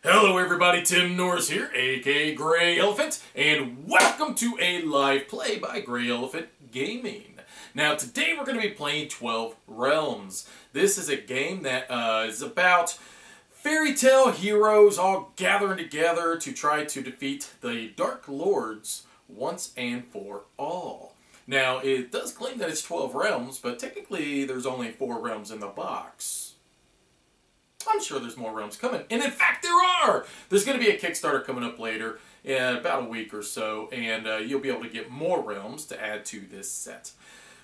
Hello everybody, Tim Norris here, aka GreyElephant, and welcome to a live play by GreyElephant Gaming. Now today we're going to be playing 12 Realms. This is a game that is about fairy tale heroes all gathering together to try to defeat the Dark Lords once and for all. Now it does claim that it's 12 realms, but technically there's only 4 realms in the box. I'm sure there's more realms coming. And in fact, there are! There's going to be a Kickstarter coming up later in about a week or so, and you'll be able to get more realms to add to this set.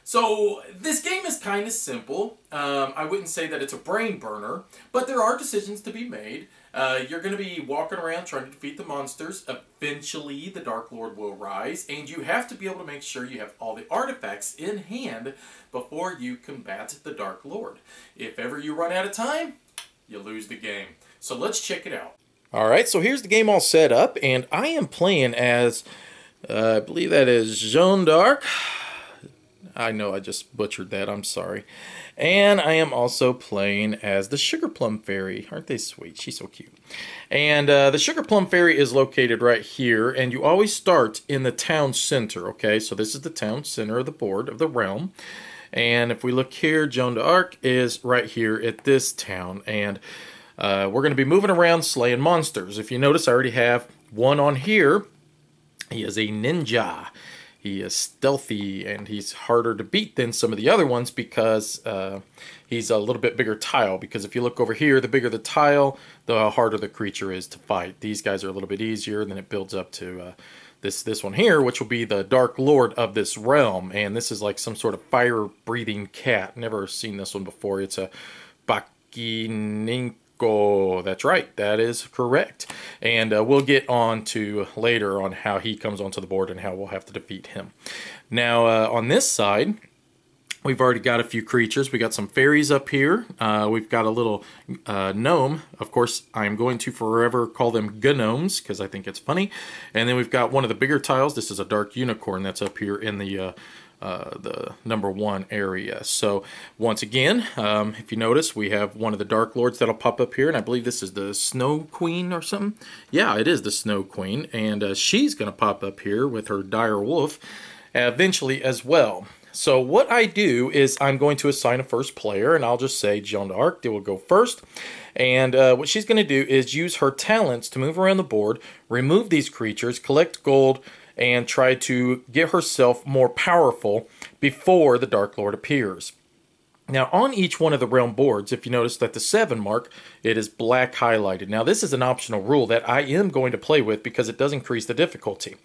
So, this game is kind of simple. I wouldn't say that it's a brain burner, but there are decisions to be made. You're going to be walking around trying to defeat the monsters. Eventually, the Dark Lord will rise, and you have to be able to make sure you have all the artifacts in hand before you combat the Dark Lord. If ever you run out of time, you lose the game. So let's check it out. Alright, so here's the game all set up, and I am playing as, I believe that is Jeanne d'Arc. I know I just butchered that, I'm sorry. And I am also playing as the Sugar Plum Fairy. Aren't they sweet? She's so cute. And the Sugar Plum Fairy is located right here, and you always start in the town center, okay? So this is the town center of the board, of the realm. And if we look here, Jeanne d'Arc is right here at this town. And we're going to be moving around slaying monsters. If you notice, I already have one on here. He is a ninja. He is stealthy, and he's harder to beat than some of the other ones because he's a little bit bigger tile. Because if you look over here, the bigger the tile, the harder the creature is to fight. These guys are a little bit easier, and then it builds up to this one here, which will be the Dark Lord of this realm. And this is like some sort of fire-breathing cat. Never seen this one before. It's a Bakininko. That's right. That is correct. And we'll get on to later on how he comes onto the board and how we'll have to defeat him. Now, on this side, we've already got a few creatures. We got some fairies up here. We've got a little gnome. Of course, I'm going to forever call them gnomes because I think it's funny. And then we've got one of the bigger tiles. This is a dark unicorn that's up here in the number 1 area. So once again, if you notice, we have one of the Dark Lords that'll pop up here, and I believe this is the Snow Queen or something. Yeah, it is the Snow Queen, and she's going to pop up here with her dire wolf eventually as well. So what I do is I'm going to assign a first player, and I'll just say Jeanne d'Arc will go first. And what she's going to do is use her talents to move around the board, remove these creatures, collect gold, and try to get herself more powerful before the Dark Lord appears. Now, on each one of the realm boards, if you notice that the 7 mark, it is black highlighted. Now, this is an optional rule that I am going to play with because it does increase the difficulty.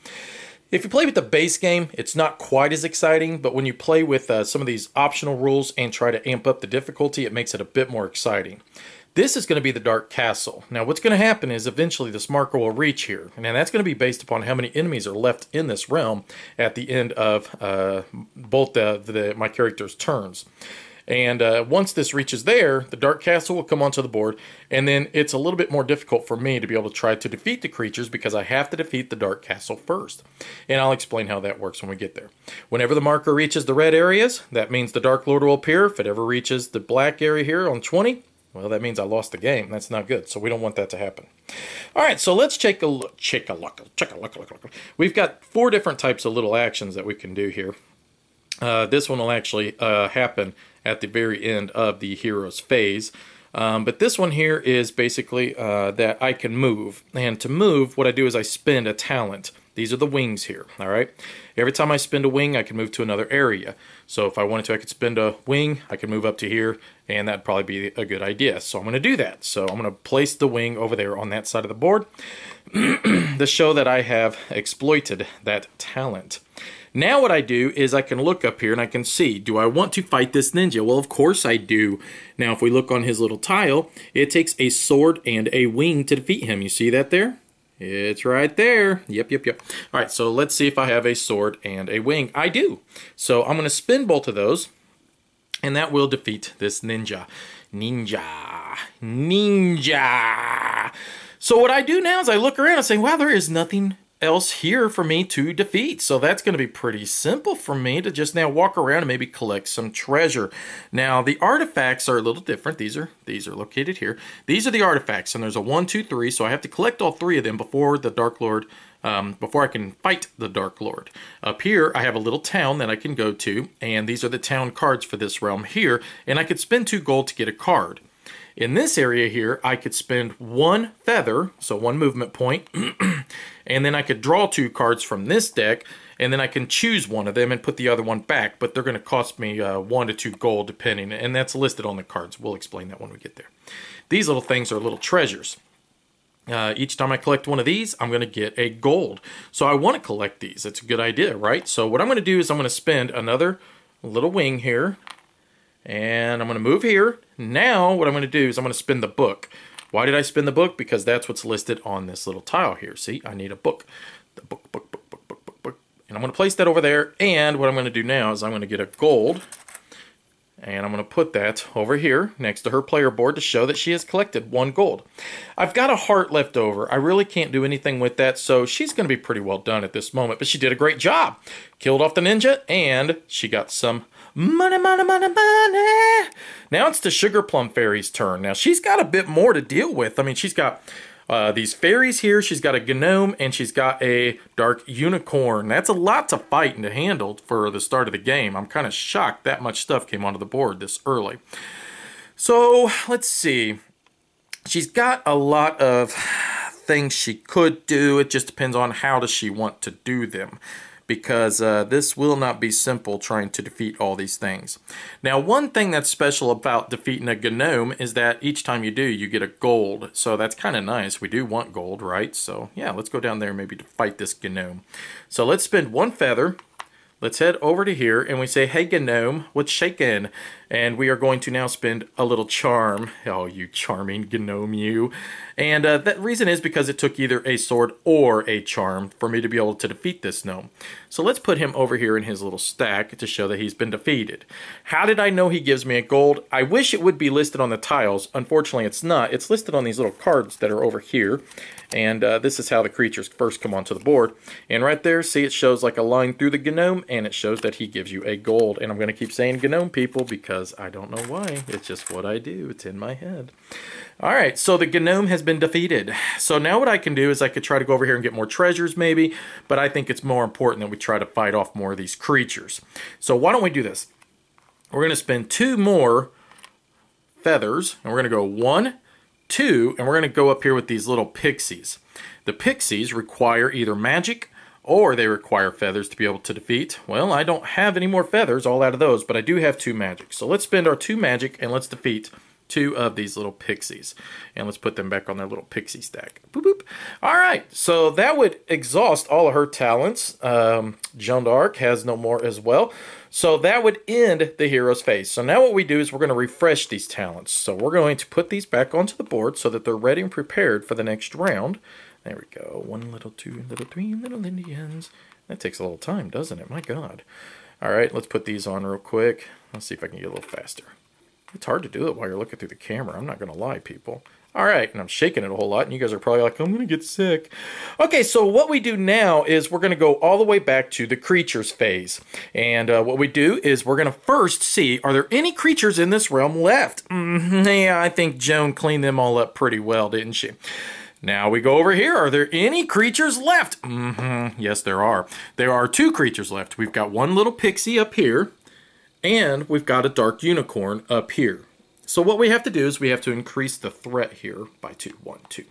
If you play with the base game, it's not quite as exciting, but when you play with some of these optional rules and try to amp up the difficulty, it makes it a bit more exciting. This is going to be the Dark Castle. Now, what's going to happen is eventually this marker will reach here, and that's going to be based upon how many enemies are left in this realm at the end of both my character's turns. And once this reaches there, the Dark Castle will come onto the board, and then it's a little bit more difficult for me to be able to try to defeat the creatures because I have to defeat the Dark Castle first. And I'll explain how that works when we get there. Whenever the marker reaches the red areas, that means the Dark Lord will appear. If it ever reaches the black area here on 20, well, that means I lost the game. That's not good, so we don't want that to happen. All right, so let's take a look. We've got 4 different types of little actions that we can do here. This one will actually happen at the very end of the hero's phase. But this one here is basically that I can move. And to move, what I do is I spend a talent. These are the wings here, all right? Every time I spend a wing, I can move to another area. So if I wanted to, I could spend a wing, I could move up to here, and that'd probably be a good idea. So I'm going to do that. So I'm going to place the wing over there on that side of the board to show that I have exploited that talent. Now what I do is I can look up here and I can see, do I want to fight this ninja? Well, of course I do. Now if we look on his little tile, it takes a sword and a wing to defeat him. You see that there? It's right there. Yep. All right, so let's see if I have a sword and a wing. I do. So I'm going to spin both of those, and that will defeat this ninja. Ninja. So what I do now is I look around and say, wow, there is nothing else here for me to defeat. So that's going to be pretty simple for me to just now walk around and maybe collect some treasure. Now the artifacts are a little different. These are located here. These are the artifacts, and there's a 1, 2, 3. So I have to collect all 3 of them before the Dark Lord. Before I can fight the Dark Lord. Up here, I have a little town that I can go to, and these are the town cards for this realm here, and I could spend 2 gold to get a card. In this area here, I could spend 1 feather, so 1 movement point, and then I could draw 2 cards from this deck, and then I can choose one of them and put the other one back, but they're going to cost me 1 to 2 gold depending, and that's listed on the cards. We'll explain that when we get there. These little things are little treasures. Each time I collect one of these, I'm going to get a gold. So I want to collect these. It's a good idea, right? So what I'm going to do is I'm going to spend another little wing here. And I'm going to move here. Now what I'm going to do is I'm going to spin the book. Why did I spin the book? Because that's what's listed on this little tile here. See, I need a book. The book. And I'm going to place that over there. And what I'm going to do now is I'm going to get a gold. And I'm going to put that over here next to her player board to show that she has collected 1 gold. I've got a heart left over. I really can't do anything with that, so she's going to be pretty well done at this moment. But she did a great job. Killed off the ninja, and she got some money. Now it's the Sugar Plum Fairy's turn. Now she's got a bit more to deal with. I mean, she's got these fairies here, she's got a gnome, and she's got a dark unicorn. That's a lot to fight and to handle for the start of the game. I'm kind of shocked that much stuff came onto the board this early. So, let's see. She's got a lot of things she could do. It just depends on how does she want to do them. Because this will not be simple trying to defeat all these things. Now, one thing that's special about defeating a gnome is that each time you do, you get a gold. So that's kind of nice. We do want gold, right? So yeah, let's go down there maybe to fight this gnome. So let's spend 1 feather. Let's head over to here and we say, hey gnome, what's shaking? And we are going to now spend a little charm. Oh, you charming gnome, you. And that reason is because it took either a sword or a charm for me to be able to defeat this gnome. So let's put him over here in his little stack to show that he's been defeated. How did I know he gives me a gold? I wish it would be listed on the tiles. Unfortunately, it's not. It's listed on these little cards that are over here. And this is how the creatures first come onto the board. And right there, see, it shows like a line through the gnome, and it shows that he gives you a gold. And I'm going to keep saying gnome, people, because I don't know why. It's just what I do. It's in my head. All right, so the gnome has been defeated. So now what I can do is I could try to go over here and get more treasures maybe, but I think it's more important that we try to fight off more of these creatures. So why don't we do this? We're going to spend 2 more feathers, and we're going to go 1, 2, and we're going to go up here with these little pixies. The pixies require either magic or they require feathers to be able to defeat. Well, I don't have any more feathers, all out of those, but I do have 2 magic. So let's spend our 2 magic and let's defeat 2 of these little pixies. And let's put them back on their little pixie stack. Boop, boop. All right, so that would exhaust all of her talents. Joan d'Arc has no more as well. So that would end the hero's phase. So now what we do is we're going to refresh these talents. So we're going to put these back onto the board so that they're ready and prepared for the next round. There we go. 1 little, 2 little, 3 little Indians. That takes a little time, doesn't it? My God. All right, let's put these on real quick. Let's see if I can get a little faster. It's hard to do it while you're looking through the camera. I'm not going to lie, people. All right, and I'm shaking it a whole lot, and you guys are probably like, I'm going to get sick. Okay, so what we do now is we're going to go all the way back to the creatures phase. And what we do is we're going to first see, are there any creatures in this realm left? Yeah, I think Joan cleaned them all up pretty well, didn't she? Now we go over here. Are there any creatures left? Yes, there are. There are 2 creatures left. We've got 1 little pixie up here. And we've got a dark unicorn up here. So what we have to do is we have to increase the threat here by 2. 1, 2.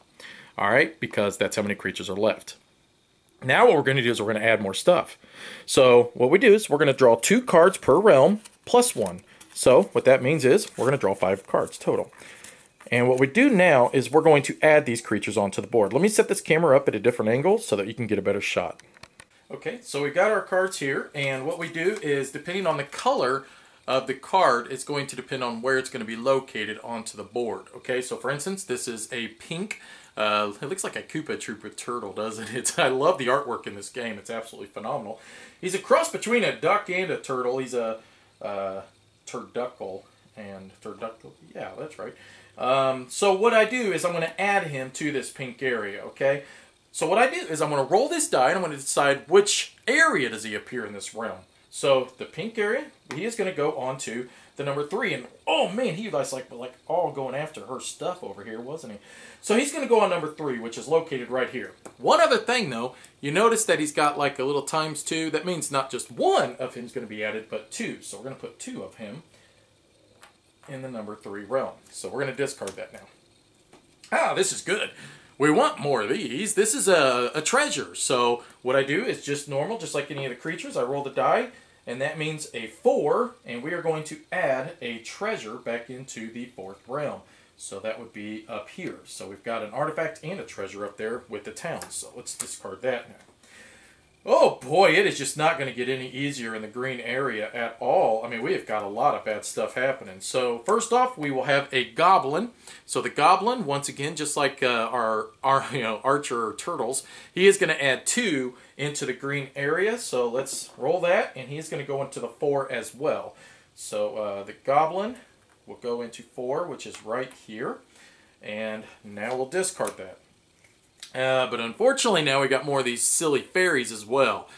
All right, because that's how many creatures are left. Now what we're going to do is we're going to add more stuff. So what we do is we're going to draw 2 cards per realm plus 1. So what that means is we're going to draw 5 cards total. And what we do now is we're going to add these creatures onto the board. Let me set this camera up at a different angle so that you can get a better shot. Okay, so we've got our cards here, and what we do is, depending on the color of the card, it's going to depend on where it's going to be located onto the board. Okay, so for instance, this is a pink. It looks like a Koopa Troopa turtle, doesn't it? I love the artwork in this game. It's absolutely phenomenal. He's a cross between a duck and a turtle. He's a turduckle and turduckle. Yeah, that's right. So what I do is I'm going to add him to this pink area, okay? So what I do is I'm going to roll this die and I'm going to decide which area does he appear in this realm. So the pink area, he is going to go on to the number 3. And oh man, he was like all going after her stuff over here, wasn't he? So he's going to go on number 3, which is located right here. One other thing though, you notice that he's got like a little ×2. That means not just one of him is going to be added, but 2. So we're going to put 2 of him in the number 3 realm. So we're going to discard that now. Ah, this is good. We want more of these. This is a treasure. So what I do is just normal, just like any of the creatures. I roll the die, and that means a 4, and we are going to add a treasure back into the 4th realm. So that would be up here. So we've got an artifact and a treasure up there with the town. So let's discard that now. Oh boy, it is just not going to get any easier in the green area at all. I mean, we have got a lot of bad stuff happening. So first off, we will have a goblin. So the goblin, once again, just like our archer turtles, he is going to add 2 into the green area. So let's roll that, and he's going to go into the 4 as well. So the goblin will go into 4, which is right here. And now we'll discard that. But unfortunately now we got more of these silly fairies as well.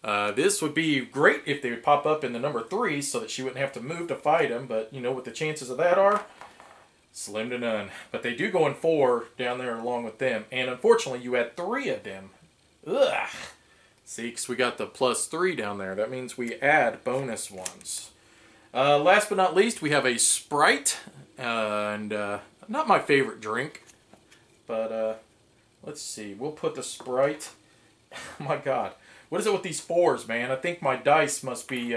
This would be great if they would pop up in the number 3 so that she wouldn't have to move to fight them. But you know what the chances of that are? Slim to none. But they do go in 4 down there along with them. And unfortunately you add 3 of them. Ugh. See, because we got the +3 down there. That means we add bonus ones. Last but not least, we have a Sprite. And not my favorite drink. But let's see. We'll put the Sprite. Oh my God, what is it with these 4s, man? I think my dice must be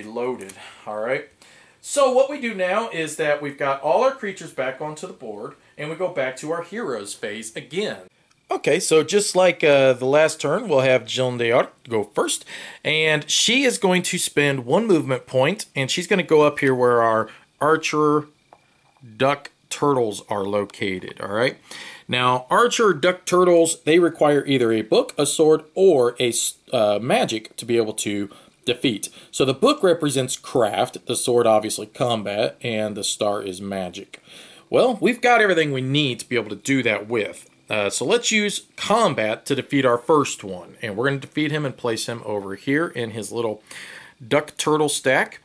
loaded. All right. So what we do now is that we've got all our creatures back onto the board, and we go back to our heroes phase again. Okay, so just like the last turn, we'll have Jeanne d'Arc go first, and she is going to spend 1 movement point, and she's going to go up here where our archer duck turtles are located. All right. Now, archer duck turtles, they require either a book, a sword, or a magic to be able to defeat. So the book represents craft, the sword obviously combat, and the star is magic. Well, we've got everything we need to be able to do that with. So let's use combat to defeat our first one. And we're going to defeat him and place him over here in his little duck turtle stack.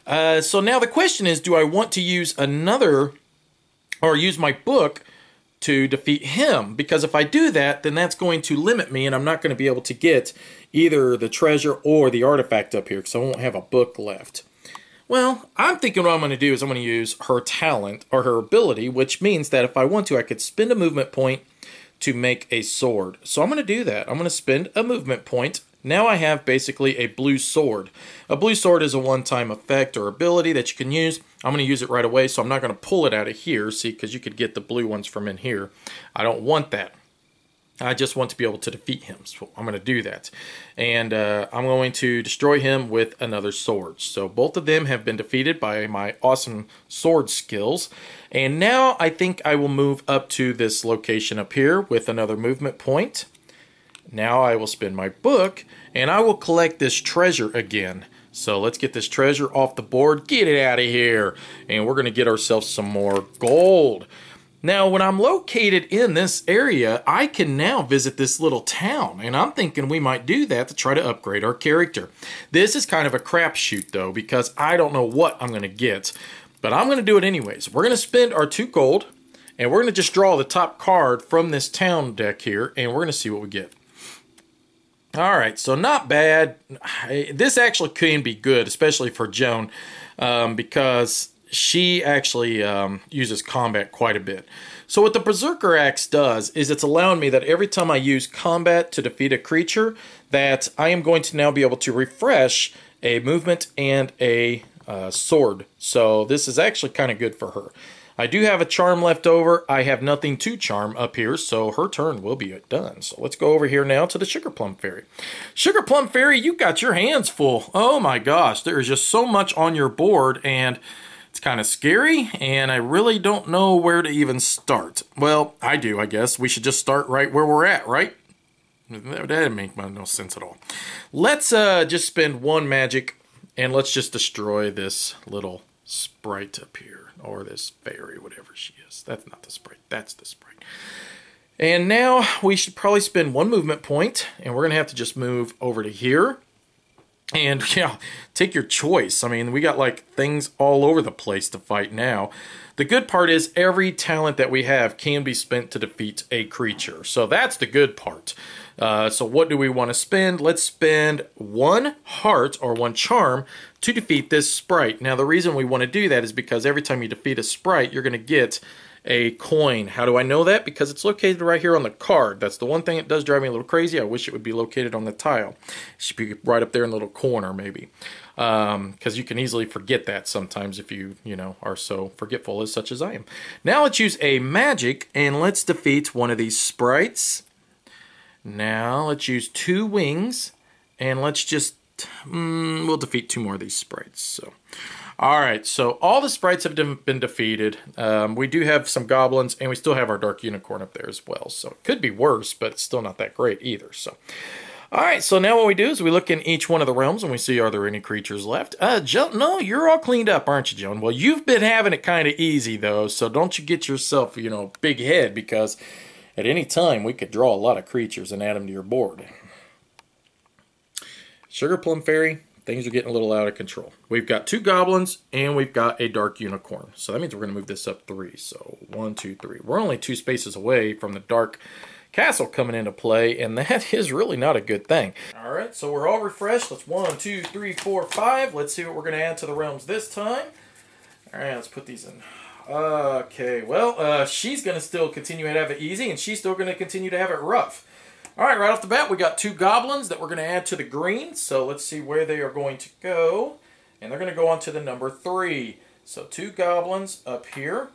So now the question is, do I want to use another, or use my book to defeat him? Because if I do that, then that's going to limit me, and I'm not going to be able to get either the treasure or the artifact up here because I won't have a book left. Well, I'm thinking what I'm going to do is I'm going to use her talent, or her ability, which means that if I want to, I could spend a movement point to make a sword. So I'm going to do that. I'm going to spend a movement point. Now I have basically a blue sword. A blue sword is a one-time effect or ability that you can use. I'm going to use it right away, so I'm not going to pull it out of here, see, because you could get the blue ones from in here. I don't want that. I just want to be able to defeat him, so I'm going to do that. And I'm going to destroy him with another sword. So both of them have been defeated by my awesome sword skills. And now I think I will move up to this location up here with another movement point. Now I will spend my book, and I will collect this treasure again. So let's get this treasure off the board. Get it out of here. And we're going to get ourselves some more gold. Now, when I'm located in this area, I can now visit this little town. And I'm thinking we might do that to try to upgrade our character. This is kind of a crapshoot, though, because I don't know what I'm going to get. But I'm going to do it anyways. We're going to spend our 2 gold, and we're going to just draw the top card from this town deck here, and we're going to see what we get. Alright, so not bad. This actually can be good, especially for Joan, because she actually uses combat quite a bit. So what the Berserker Axe does is it's allowing me that every time I use combat to defeat a creature, that I am going to now be able to refresh a movement and a sword. So this is actually kind of good for her. I do have a charm left over. I have nothing to charm up here, so her turn will be done. So let's go over here now to the Sugar Plum Fairy. Sugar Plum Fairy, you got your hands full. Oh my gosh, there is just so much on your board, and it's kind of scary, and I really don't know where to even start. Well, I do, I guess. We should just start right where we're at, right? That didn't make no sense at all. Let's just spend 1 magic, and let's just destroy this little sprite up here. Or this fairy, whatever she is. That's not the sprite. That's the sprite. And now we should probably spend 1 movement point, and we're going to have to just move over to here. And yeah, take your choice. I mean, we got like things all over the place to fight now. The good part is every talent that we have can be spent to defeat a creature. So that's the good part. So what do we want to spend? Let's spend 1 heart or 1 charm to defeat this sprite. Now the reason we want to do that is because every time you defeat a sprite, you're going to get a coin. How do I know that? Because it's located right here on the card. That's the one thing that does drive me a little crazy. I wish it would be located on the tile. It should be right up there in the little corner maybe. Because you can easily forget that sometimes if you know, are so forgetful as such as I am. Now let's use a magic and let's defeat one of these sprites. Now let's use 2 wings and let's just, we'll defeat 2 more of these sprites. So. Alright, so all the sprites have been defeated. We do have some goblins, and we still have our dark unicorn up there as well. So it could be worse, but it's still not that great either. So, alright, so now what we do is we look in each one of the realms, and we see, are there any creatures left? Joan, no, you're all cleaned up, aren't you, Joan? Well, you've been having it kind of easy, though, so don't you get yourself, you know, big head, because at any time we could draw a lot of creatures and add them to your board. Sugar Plum Fairy. Things are getting a little out of control. We've got 2 goblins and we've got a dark unicorn. So that means we're going to move this up 3. So 1, 2, 3. We're only 2 spaces away from the dark castle coming into play, and that is really not a good thing. All right, so we're all refreshed. Let's 1, 2, 3, 4, 5. Let's see what we're going to add to the realms this time. All right, let's put these in. Okay, well, she's going to still continue to have it easy, and she's still going to continue to have it rough. Alright, right off the bat, we got 2 goblins that we're going to add to the green. So let's see where they are going to go. And they're going to go on to the number 3. So 2 goblins up here.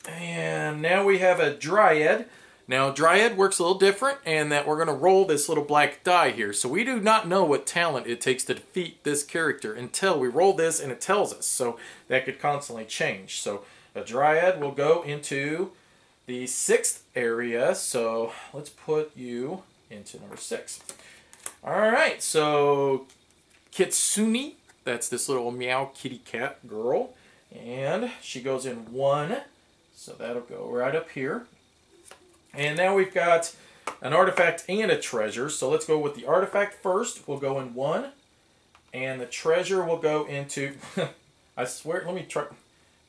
And now we have a Dryad. Now, Dryad works a little different, and that we're going to roll this little black die here. So we do not know what talent it takes to defeat this character until we roll this and it tells us. So that could constantly change. So a Dryad will go into the 6th area, so let's put you into number 6. Alright, so Kitsune, that's this little meow kitty cat girl, and she goes in 1, so that'll go right up here. And now we've got an artifact and a treasure, so let's go with the artifact first. We'll go in 1, and the treasure will go into, I swear, let me try,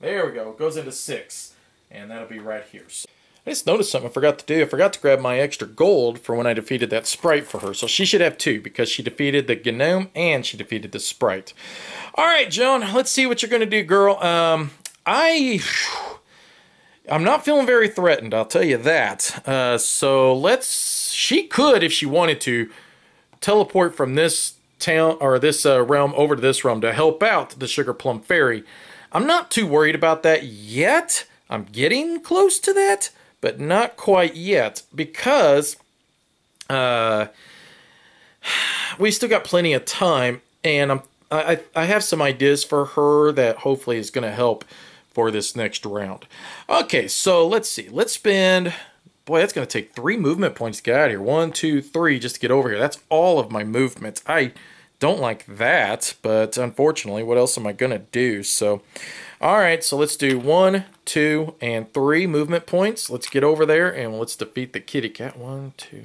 there we go, it goes into 6. And that'll be right here. So I just noticed something I forgot to do. I forgot to grab my extra gold for when I defeated that sprite for her. So she should have 2 because she defeated the gnome and she defeated the sprite. All right, Joan, let's see what you're going to do, girl. I'm not feeling very threatened, I'll tell you that. So she could, if she wanted to, teleport from this town or this realm over to this realm to help out the Sugar Plum Fairy. I'm not too worried about that yet. I'm getting close to that, but not quite yet, because we still got plenty of time, and I have some ideas for her that hopefully is going to help for this next round. Okay, so let's see. Let's spend... Boy, that's going to take 3 movement points to get out of here. 1, 2, 3 just to get over here. That's all of my movements. I don't like that, but unfortunately, what else am I going to do? So... Alright, so let's do 1, 2, and 3 movement points. Let's get over there and let's defeat the kitty cat. 1, 2.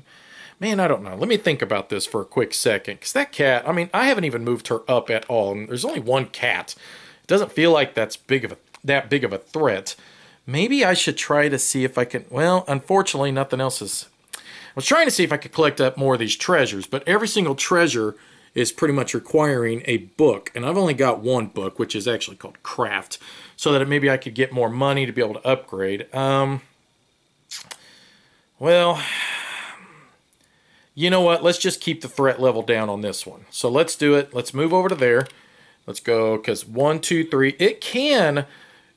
Man, I don't know. Let me think about this for a quick second. Because that cat, I mean, I haven't even moved her up at all. And there's only 1 cat. It doesn't feel like that's that big of a threat. Maybe I should try to see if I can... Well, unfortunately, nothing else is... I was trying to see if I could collect up more of these treasures. But every single treasure is pretty much requiring a book. And I've only got 1 book, which is actually called Craft, so that maybe I could get more money to be able to upgrade. Well, you know what? Let's just keep the threat level down on this one. So let's do it. Let's move over to there. Let's go, because 1, 2, 3. It can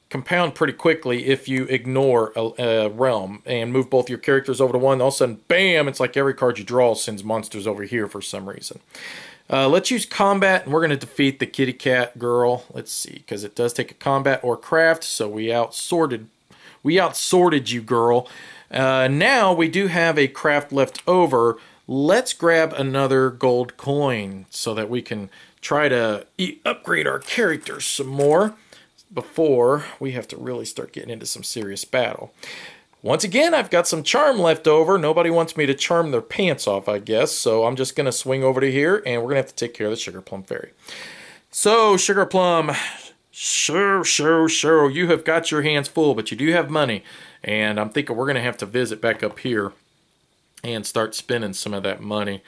compound pretty quickly if you ignore a realm and move both your characters over to 1. All of a sudden, bam, it's like every card you draw sends monsters over here for some reason. Let's use combat, and we're going to defeat the kitty cat girl. Let's see, because it does take a combat or craft, so we outsorted you, girl. Now we do have a craft left over. Let's grab another gold coin so that we can try to upgrade our characters some more before we have to really start getting into some serious battle. Once again, I've got some charm left over. Nobody wants me to charm their pants off, I guess. So I'm just going to swing over to here, and we're going to have to take care of the Sugar Plum Fairy. So, Sugar Plum, sure, you have got your hands full, but you do have money. And I'm thinking we're going to have to visit back up here and start spending some of that money.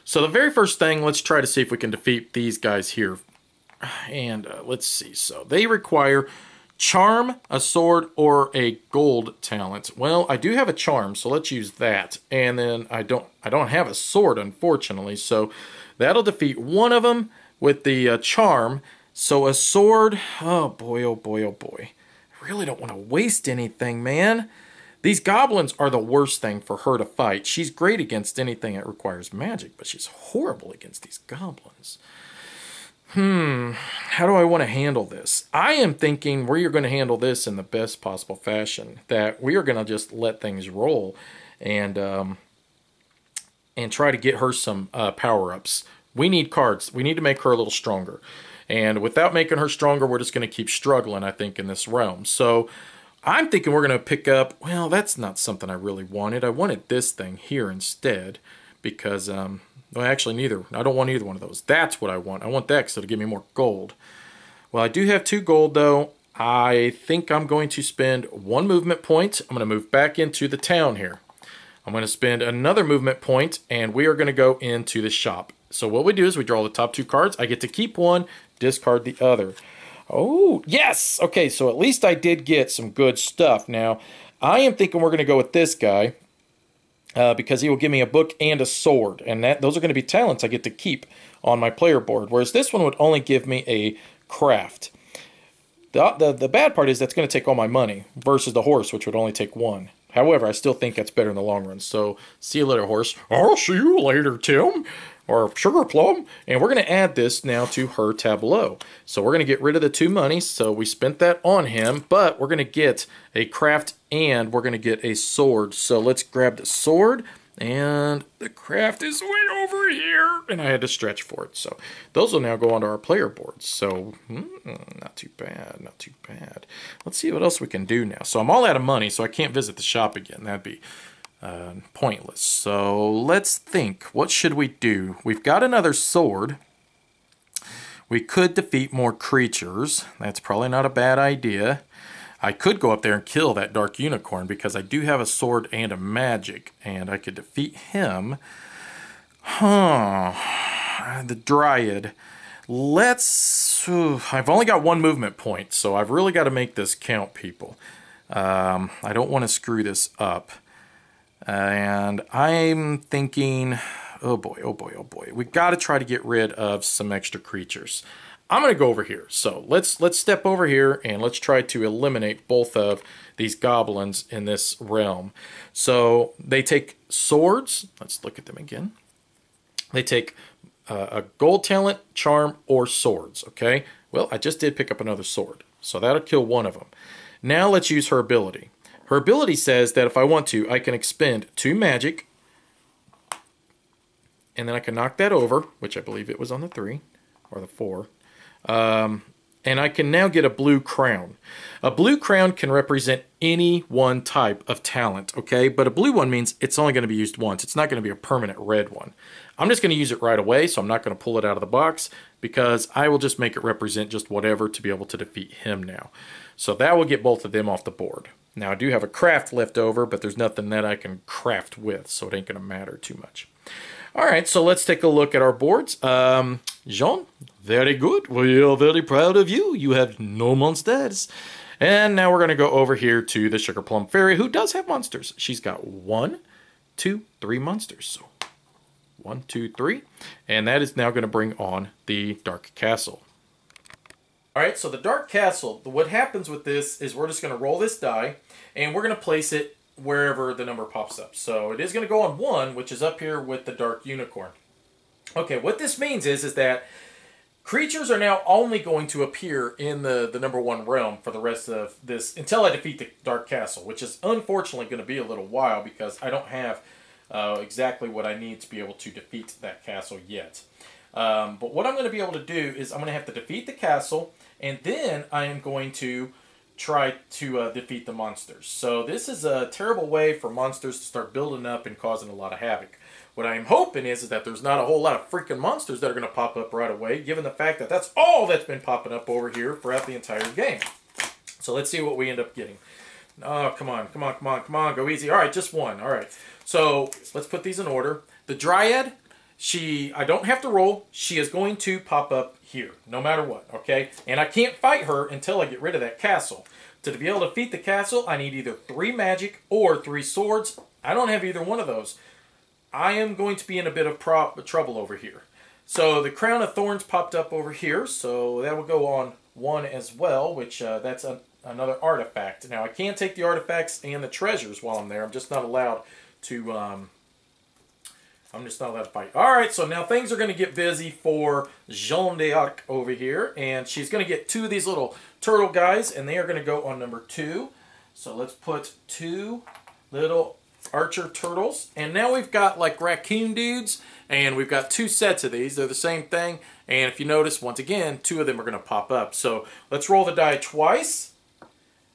So the very first thing, let's try to see if we can defeat these guys here. And let's see. So they require charm, a sword, or a gold talent. Well, I do have a charm, so let's use that. And then I don't have a sword, unfortunately, so that'll defeat one of them with the charm. So a sword, oh boy, oh boy, oh boy. I really don't want to waste anything, man. These goblins are the worst thing for her to fight. She's great against anything that requires magic, but she's horrible against these goblins. How do I want to handle this? I am thinking we are going to handle this in the best possible fashion. That we are going to just let things roll and try to get her some power-ups. We need cards. We need to make her a little stronger. And without making her stronger, we're just going to keep struggling, I think, in this realm. So I'm thinking we're going to pick up... Well, that's not something I really wanted. I wanted this thing here instead because... well, actually, neither. I don't want either one of those. That's what I want. I want that because it'll give me more gold. Well, I do have 2 gold, though. I think I'm going to spend 1 movement point. I'm going to move back into the town here. I'm going to spend another movement point, and we are going to go into the shop. So what we do is we draw the top 2 cards. I get to keep one, discard the other. Oh, yes! Okay, so at least I did get some good stuff. Now, I am thinking we're going to go with this guy. Because he will give me a book and a sword. And those are going to be talents I get to keep on my player board. Whereas this one would only give me a craft. The bad part is that's going to take all my money. Versus the horse, which would only take 1. However, I still think that's better in the long run. So, see you later, horse. I'll see you later, Tim. Or Sugar Plum. And we're going to add this now to her tableau. So we're going to get rid of the 2 money. So we spent that on him. But we're going to get a craft and we're going to get a sword. So let's grab the sword. And the craft is way over here. And I had to stretch for it. So those will now go onto our player board. So not too bad. Not too bad. Let's see what else we can do now. So I'm all out of money. So I can't visit the shop again. That'd be... pointless. So let's think. What should we do? We've got another sword. We could defeat more creatures. That's probably not a bad idea. I could go up there and kill that dark unicorn because I do have a sword and a magic, and I could defeat him. The Dryad. I've only got 1 movement point, so I've really got to make this count, people. I don't want to screw this up. And I'm thinking, oh boy, oh boy, oh boy. We got to try to get rid of some extra creatures. I'm going to go over here. So let's step over here and let's try to eliminate both of these goblins in this realm. So they take swords. Let's look at them again. They take a gold talent, charm, or swords. Okay. Well, I just did pick up another sword. So that'll kill one of them. Now let's use her ability. Her ability says that if I want to, I can expend 2 magic. And then I can knock that over, which I believe it was on the 3 or the 4. And I can now get a blue crown. A blue crown can represent any one type of talent, okay? But a blue one means it's only going to be used once. It's not going to be a permanent red one. I'm just going to use it right away, so I'm not going to pull it out of the box because I will just make it represent just whatever to be able to defeat him now. So that will get both of them off the board. Now, I do have a craft left over, but there's nothing that I can craft with, so it ain't going to matter too much. All right, so let's take a look at our boards. Jean, very good. We are very proud of you. You have no monsters. And now we're going to go over here to the Sugar Plum Fairy, who does have monsters. She's got 1, 2, 3 monsters. So 1, 2, 3. And that is now going to bring on the Dark Castle. All right, so the Dark Castle, what happens with this is we're just going to roll this die, and we're going to place it wherever the number pops up. So it is going to go on 1, which is up here with the Dark Unicorn. Okay, what this means is that creatures are now only going to appear in the number 1 realm for the rest of this, until I defeat the Dark Castle, which is unfortunately going to be a little while because I don't have exactly what I need to be able to defeat that castle yet. But what I'm going to be able to do is I'm going to have to defeat the castle, and then I am going to try to defeat the monsters. So this is a terrible way for monsters to start building up and causing a lot of havoc. What I'm hoping is that there's not a whole lot of freaking monsters that are going to pop up right away, given the fact that that's all that's been popping up over here throughout the entire game. So let's see what we end up getting. Oh, come on, come on, come on, come on, go easy. All right, just one. All right. So let's put these in order. The Dryad, I don't have to roll. She is going to pop up here, no matter what, okay? And I can't fight her until I get rid of that castle. To be able to defeat the castle, I need either 3 magic or 3 swords. I don't have either one of those. I am going to be in a bit of trouble over here. So the Crown of Thorns popped up over here, so that will go on 1 as well, which that's another artifact. Now, I can take the artifacts and the treasures while I'm there. I'm just not allowed to... I'm just not allowed to fight. All right, so now things are going to get busy for Jeanne d'Arc over here, and she's going to get 2 of these little turtle guys, and they are going to go on number 2. So let's put 2 little archer turtles, and now we've got like raccoon dudes, and we've got 2 sets of these. They're the same thing, and if you notice, once again, 2 of them are going to pop up. So let's roll the die twice.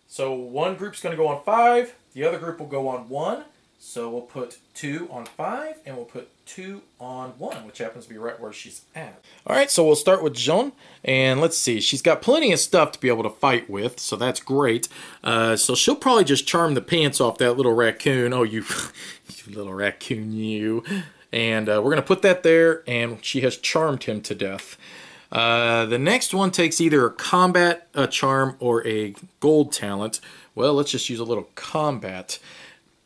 So one group's going to go on 5, the other group will go on 1. So we'll put 2 on 5, and we'll put 2 on 1, which happens to be right where she's at. All right, so we'll start with Jeanne, and let's see. She's got plenty of stuff to be able to fight with, so that's great. So she'll probably just charm the pants off that little raccoon. Oh, you, you little raccoon, you. And we're going to put that there, and she has charmed him to death. The next one takes either a combat, a charm, or a gold talent. Well, let's just use a little combat.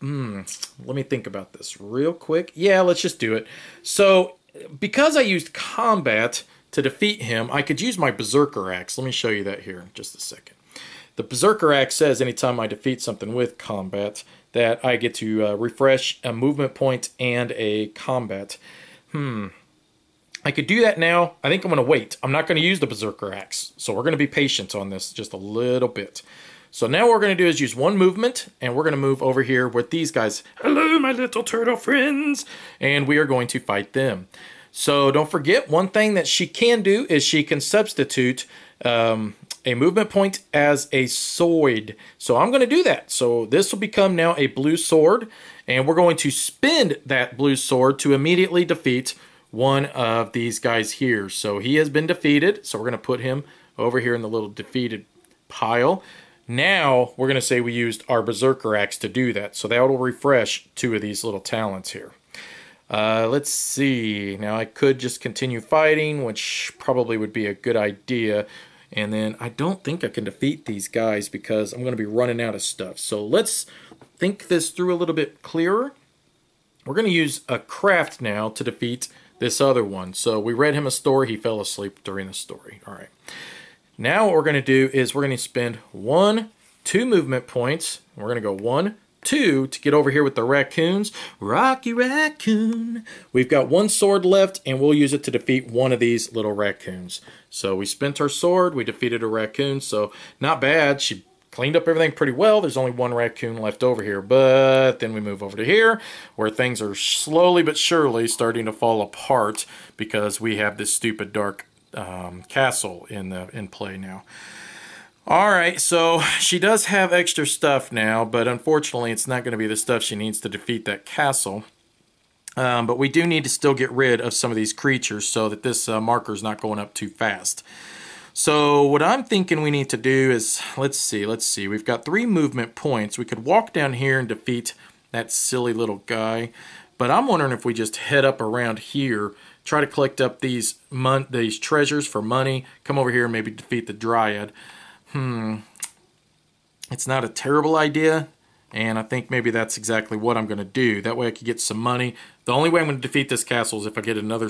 Let me think about this real quick. Yeah, let's just do it. So, because I used combat to defeat him, I could use my Berserker Axe. Let me show you that here in just a second. The Berserker Axe says anytime I defeat something with combat that I get to refresh a movement point and a combat. I could do that now. I think I'm going to wait. I'm not going to use the Berserker Axe. So we're going to be patient on this just a little bit. So now what we're going to do is use 1 movement, and we're going to move over here with these guys. Hello, my little turtle friends. And we are going to fight them. So don't forget, one thing that she can do is she can substitute a movement point as a sword. So I'm going to do that. So this will become now a blue sword, and we're going to spend that blue sword to immediately defeat one of these guys here. So he has been defeated, so we're going to put him over here in the little defeated pile. Now, we're going to say we used our Berserker Axe to do that. So that will refresh 2 of these little talents here. Let's see. Now, I could just continue fighting, which probably would be a good idea. And then I don't think I can defeat these guys because I'm going to be running out of stuff. So let's think this through a little bit clearer. We're going to use a craft now to defeat this other one. So we read him a story. He fell asleep during the story. All right. Now what we're going to do is we're going to spend 1, 2 movement points. We're going to go 1, 2 to get over here with the raccoons. Rocky Raccoon. We've got 1 sword left, and we'll use it to defeat one of these little raccoons. So we spent our sword. We defeated a raccoon, so not bad. She cleaned up everything pretty well. There's only 1 raccoon left over here, but then we move over to here where things are slowly but surely starting to fall apart because we have this stupid dark castle in play now. All right, so she does have extra stuff now, but unfortunately it's not going to be the stuff she needs to defeat that castle. But we do need to still get rid of some of these creatures so that this marker is not going up too fast. So what I'm thinking we need to do is, let's see. We've got 3 movement points. We could walk down here and defeat that silly little guy. But I'm wondering if we just head up around here, try to collect up these treasures for money, come over here and maybe defeat the Dryad. It's not a terrible idea, and I think maybe that's exactly what I'm going to do. That way I could get some money. The only way I'm going to defeat this castle is if I get another...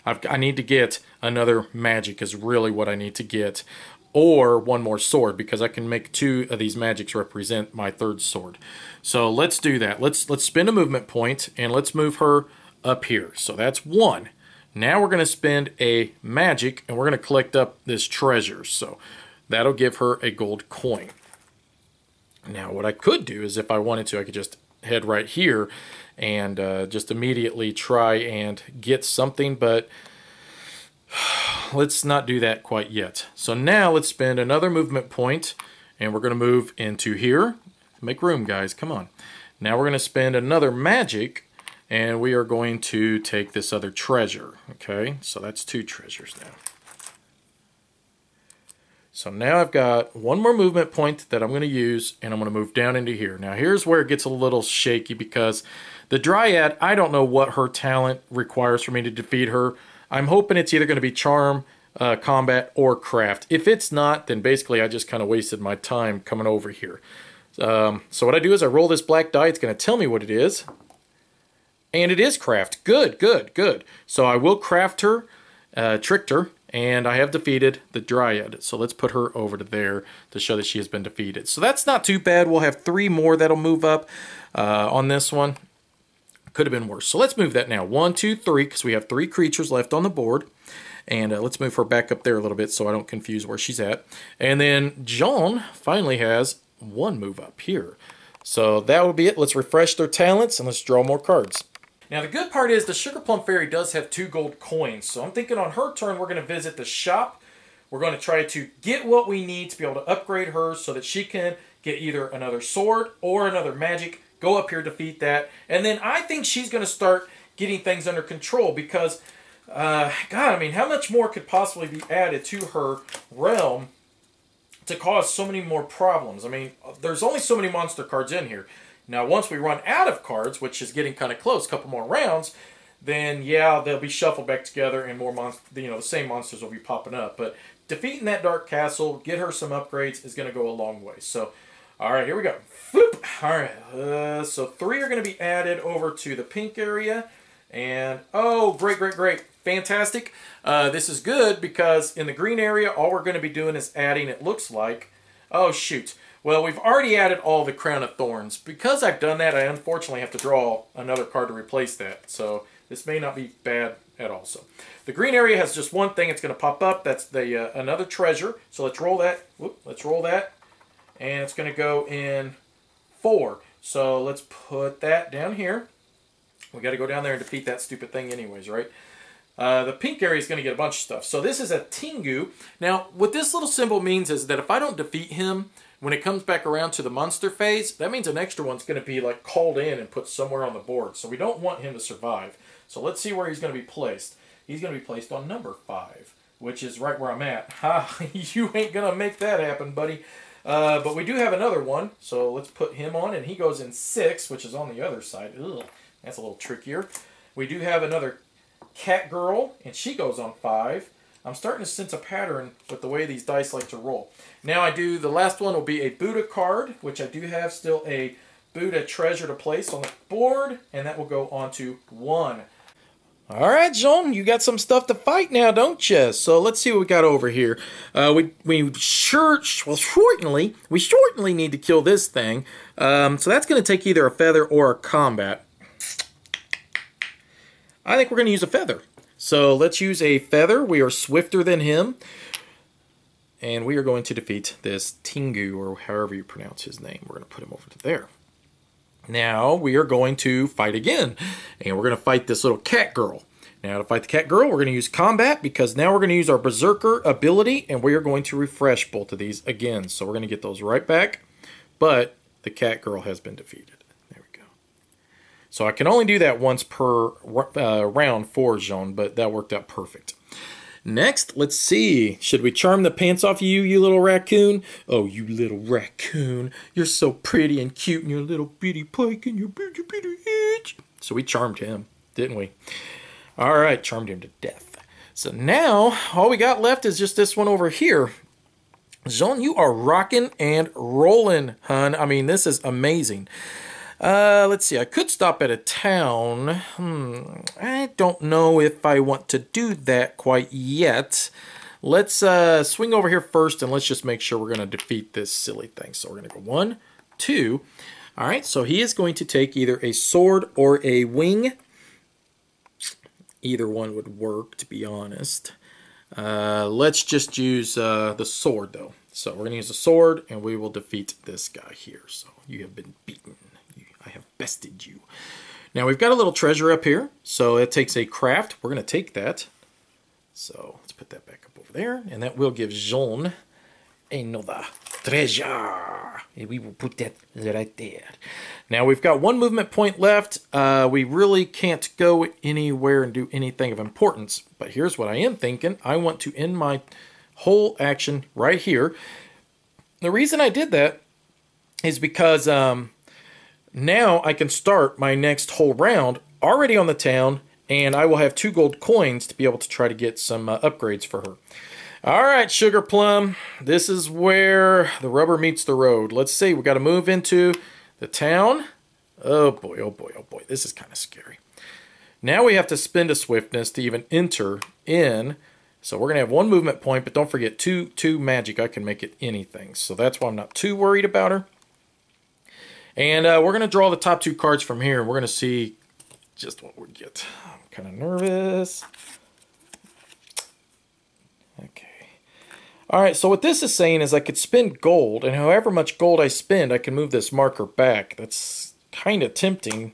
I need to get another magic is really what I need to get. Or 1 more sword, because I can make 2 of these magics represent my 3rd sword. So let's do that. Let's spend a movement point, and let's move her up here. So that's 1. Now we're going to spend a magic, and we're going to collect up this treasure. So that'll give her a gold coin. Now what I could do is if I wanted to, I could just head right here and just immediately try and get something, but let's not do that quite yet. So now let's spend another movement point, And we're going to move into here. Make room, guys. Come on. Now we're going to spend another magic, and we are going to take this other treasure. Okay, so that's 2 treasures now. So now I've got 1 more movement point that I'm going to use, and I'm going to move down into here. Now here's where it gets a little shaky because the Dryad, I don't know what her talent requires for me to defeat her. I'm hoping it's either going to be Charm, Combat, or Craft. If it's not, then basically I just kind of wasted my time coming over here. So what I do is I roll this black die. It's going to tell me what it is. And it is Craft. Good, good, good. So I will craft her, tricked her, and I have defeated the Dryad. So let's put her over to there to show that she has been defeated. So that's not too bad. We'll have 3 more that'll move up on this one. Could have been worse. So let's move that now. 1, 2, 3, because we have 3 creatures left on the board. And let's move her back up there a little bit so I don't confuse where she's at. And then John finally has 1 move up here. So that will be it. Let's refresh their talents and let's draw more cards. Now the good part is the Sugar Plum Fairy does have 2 gold coins. So I'm thinking on her turn we're going to visit the shop. We're going to try to get what we need to be able to upgrade her so that she can get either another sword or another magic. Go up here, defeat that. And then I think she's going to start getting things under control because, God, I mean, how much more could possibly be added to her realm to cause so many more problems? I mean, there's only so many monster cards in here. Now, once we run out of cards, which is getting kind of close, a couple more rounds, then, yeah, they'll be shuffled back together and more the same monsters will be popping up. But defeating that Dark Castle, get her some upgrades, is going to go a long way. So, all right, here we go. Floop. All right, so 3 are going to be added over to the pink area. And, oh, great, great, great. Fantastic. This is good because in the green area, all we're going to be doing is adding, it looks like, oh, shoot. Well, we've already added all the Crown of Thorns. Because I've done that, I unfortunately have to draw another card to replace that. So this may not be bad at all. So the green area has just 1 thing. It's going to pop up. That's the another treasure. So let's roll that. Whoop, let's roll that. And it's going to go in 4. So let's put that down here. We got to go down there and defeat that stupid thing anyways, right? The pink area is going to get a bunch of stuff. So this is a Tengu. Now, what this little symbol means is that if I don't defeat him, when it comes back around to the monster phase, that means an extra one's going to be like called in and put somewhere on the board. So we don't want him to survive. So let's see where he's going to be placed. He's going to be placed on number 5, which is right where I'm at. Ha! You ain't going to make that happen, buddy. But we do have another one. So let's put him on, and he goes in 6, which is on the other side. Ugh, that's a little trickier. We do have another Cat Girl, and she goes on 5. I'm starting to sense a pattern with the way these dice like to roll. Now the last one will be a Buddha card, which I do have still a Buddha treasure to place on the board, and that will go on to 1. All right, Jean, you got some stuff to fight now, don't you? So let's see what we got over here. We certainly need to kill this thing. So that's going to take either a feather or a combat. I think we're going to use a feather. So let's use a feather. We are swifter than him. And we are going to defeat this Tengu, or however you pronounce his name. We're going to put him over to there. Now we are going to fight again. And we're going to fight this little cat girl. Now to fight the cat girl, we're going to use combat, because now we're going to use our Berserker ability. And we are going to refresh both of these again. So we're going to get those right back. But the cat girl has been defeated. So I can only do that once per round for Jean, but that worked out perfect. Next, let's see. Should we charm the pants off you, you little raccoon? Oh, you little raccoon. You're so pretty and cute, and your little bitty pike and your bitty itch. So we charmed him, didn't we? All right, charmed him to death. So now, all we got left is just this one over here. Jean, you are rocking and rolling, hun. I mean, this is amazing. Let's see, I could stop at a town. I don't know if I want to do that quite yet. Let's swing over here first, and let's just make sure we're going to defeat this silly thing. So we're going to go 1, 2. All right, so he is going to take either a sword or a wing. Either one would work, to be honest. Let's just use the sword, though. So we're going to use the sword, and we will defeat this guy here. So you have been beaten. I have bested you. Now we've got a little treasure up here, so it takes a craft. We're going to take that. So let's put that back up over there, and that will give Jean another treasure. And we will put that right there. Now we've got one movement point left. We really can't go anywhere and do anything of importance. But here's what I am thinking. I want to end my whole action right here. The reason I did that is because now I can start my next whole round already on the town, and I will have 2 gold coins to be able to try to get some upgrades for her. All right, Sugar Plum, this is where the rubber meets the road. Let's see, we got to move into the town. Oh boy, oh boy, oh boy, this is kind of scary. Now we have to spend a swiftness to even enter in. So we're going to have 1 movement point, but don't forget 2 magic. I can make it anything. So that's why I'm not too worried about her. And we're going to draw the top 2 cards from here. We're going to see just what we get. I'm kind of nervous. Okay. All right, so what this is saying is I could spend gold, and however much gold I spend, I can move this marker back. That's kind of tempting,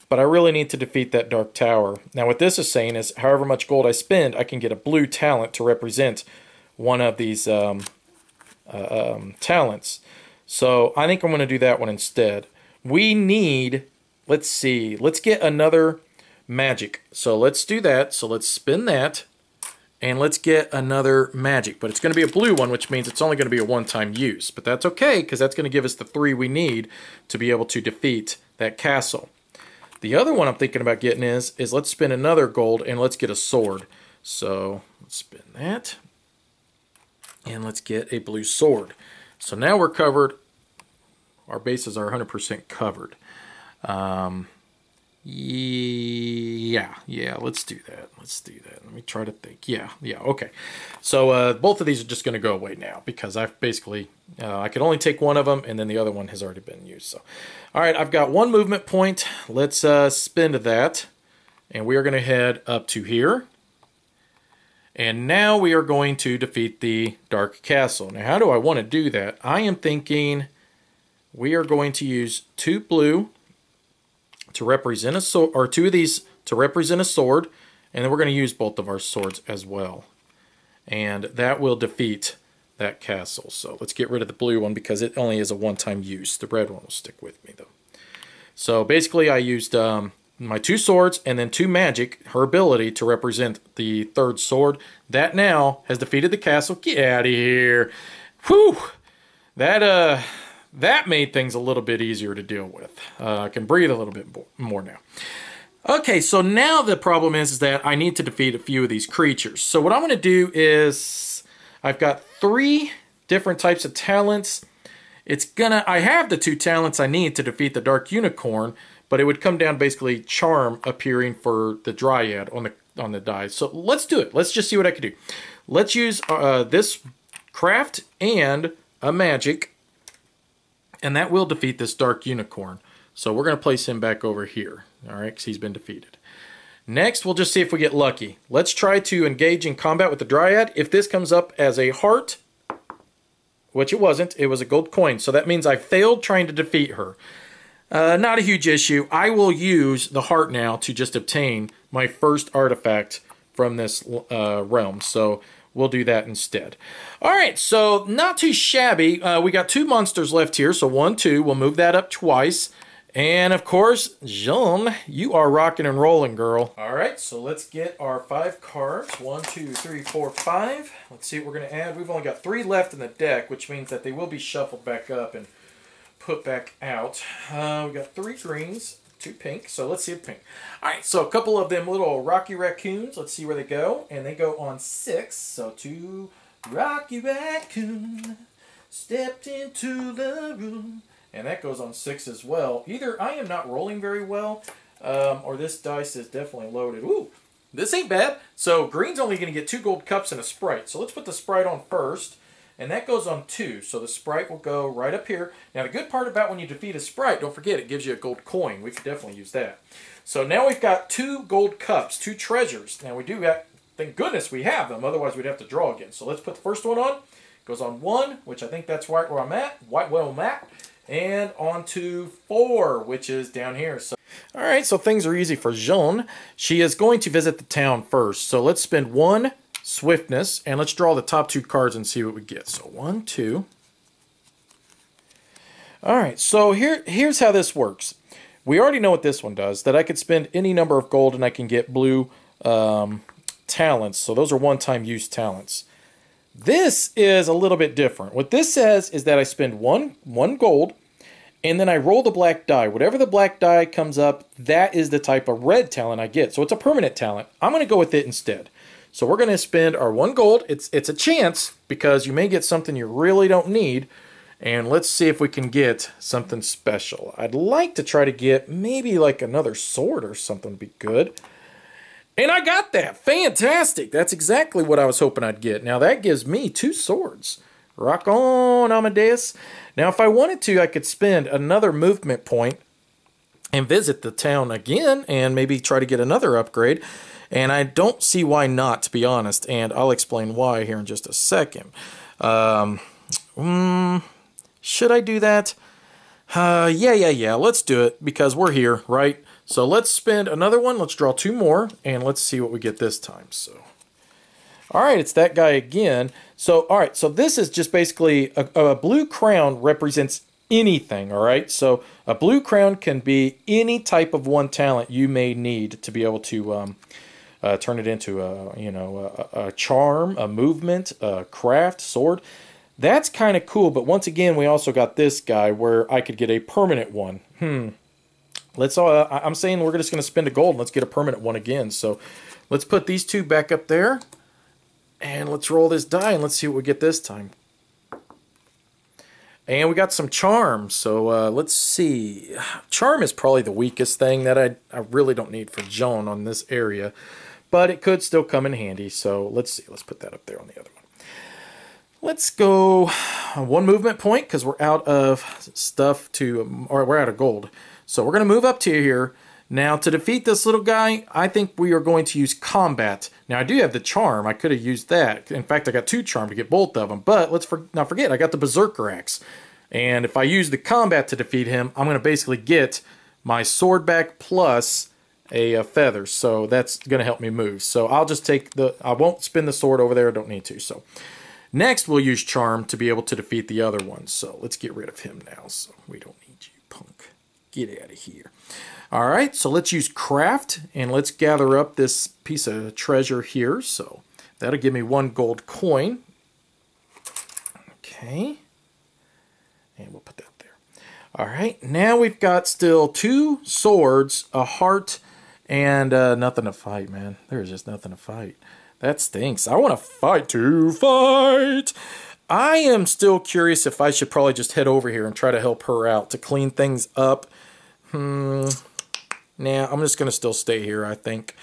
but I really need to defeat that Dark Tower. Now what this is saying is however much gold I spend, I can get a blue talent to represent one of these talents. So I think I'm going to do that one instead. We need, let's see, let's get another magic. So let's do that. So let's spin that. And let's get another magic. But it's going to be a blue one, which means it's only going to be a one-time use. But that's okay, because that's going to give us the 3 we need to be able to defeat that castle. The other one I'm thinking about getting is let's spin another gold and let's get a sword. So let's spin that. And let's get a blue sword. So now we're covered. Our bases are 100% covered. Yeah, let's do that. Let's do that. Let me try to think. Yeah, okay. So both of these are just going to go away now because I've basically, I can only take one of them and then the other one has already been used. So, all right, I've got 1 movement point. Let's spend that and we are going to head up to here. And now we are going to defeat the Dark Castle. Now, how do I want to do that? I am thinking we are going to use 2 blue to represent a sword, or 2 of these to represent a sword, and then we're going to use both of our swords as well. And that will defeat that castle. So let's get rid of the blue one because it only is a one-time use. The red one will stick with me though. So basically I used my 2 swords and then 2 magic, her ability to represent the 3rd sword. That now has defeated the castle. Get out of here. Whew! That made things a little bit easier to deal with. I can breathe a little bit more now. Okay, so now the problem is that I need to defeat a few of these creatures. So what I'm going to do is I've got 3 different types of talents. I have the 2 talents I need to defeat the Dark Unicorn, but it would come down basically charm appearing for the Dryad on the die. So let's do it. Let's just see what I can do. Let's use this craft and a magic. And that will defeat this Dark Unicorn. So we're going to place him back over here. All right, because he's been defeated. Next, we'll just see if we get lucky. Let's try to engage in combat with the Dryad. If this comes up as a heart, which it wasn't, it was a gold coin. So that means I failed trying to defeat her. Not a huge issue. I will use the heart now to just obtain my first artifact from this realm. So we'll do that instead. All right, so not too shabby. We got 2 monsters left here, so 1, 2. We'll move that up twice. And, of course, Jean, you are rocking and rolling, girl. All right, so let's get our 5 cards. 1, 2, 3, 4, 5. Let's see what we're going to add. We've only got 3 left in the deck, which means that they will be shuffled back up and put back out. We got 3 greens. 2 pink, so let's see the pink. All right, so a couple of them little Rocky Raccoons. Let's see where they go, and they go on 6. So 2 Rocky Raccoon stepped into the room, and that goes on 6 as well. Either I am not rolling very well, or this dice is definitely loaded. Ooh, this ain't bad. So green's only going to get 2 gold cups and a Sprite. So let's put the Sprite on first. And that goes on 2, so the Sprite will go right up here. Now the good part about when you defeat a Sprite, don't forget, it gives you a gold coin. We could definitely use that. So now we've got 2 gold cups, 2 treasures. Now we do have, thank goodness we have them, otherwise we'd have to draw again. So let's put the first one on. Goes on 1, which I think that's right where I'm at, and on to 4, which is down here. So, all right, so things are easy for Jean. She is going to visit the town first. So let's spend 1 swiftness, and let's draw the top 2 cards and see what we get. So 1, 2. All right, so here's how this works. We already know what this one does, that I could spend any number of gold and I can get blue talents. So those are one-time use talents. This is a little bit different. What this says is that I spend one gold, and then I roll the black die. Whatever the black die comes up, that is the type of red talent I get. So it's a permanent talent. I'm going to go with it instead. So we're going to spend our 1 gold. It's a chance, because you may get something you really don't need. And let's see if we can get something special. I'd like to try to get maybe like another sword or something would be good. And I got that. Fantastic. That's exactly what I was hoping I'd get. Now that gives me 2 swords. Rock on, Amadeus. Now if I wanted to, I could spend another movement point and visit the town again and maybe try to get another upgrade. And I don't see why not, to be honest. And I'll explain why here in just a second. Should I do that? Yeah. Let's do it because we're here, right? So let's spend another one. Let's draw 2 more, and let's see what we get this time. So, all right, it's that guy again. So, all right, so this is just basically a blue crown represents anything, all right? So a blue crown can be any type of 1 talent you may need to be able to turn it into a charm, a movement, a craft, sword. That's kind of cool, but once again, we also got this guy where I could get a permanent one. I'm saying we're just going to spend a gold and let's get a permanent one again. So let's put these 2 back up there, and let's roll this die and let's see what we get this time. And we got some charm, so let's see. Charm is probably the weakest thing that I really don't need for Joan on this area, but it could still come in handy. So let's see. Let's put that up there on the other one. Let's go 1 movement point because we're out of stuff or we're out of gold. So we're going to move up to here. Now to defeat this little guy, I think we are going to use combat. Now I do have the charm. I could have used that. In fact, I got 2 charm to get both of them. But let's not forget, I got the Berserker Axe. And if I use the combat to defeat him, I'm going to basically get my sword back plus a feather. So that's going to help me move. So I'll just take I won't spin the sword over there. I don't need to. So next, we'll use charm to be able to defeat the other one. So let's get rid of him now. So we don't need you, punk. Get out of here. All right, so let's use craft, and let's gather up this piece of treasure here. So that'll give me 1 gold coin. Okay. And we'll put that there. All right, now we've got still 2 swords, a heart, and nothing to fight, man. There's just nothing to fight. That stinks. I want to fight to fight. I am still curious if I should probably just head over here and try to help her out to clean things up. Nah, I'm just going to still stay here, I think.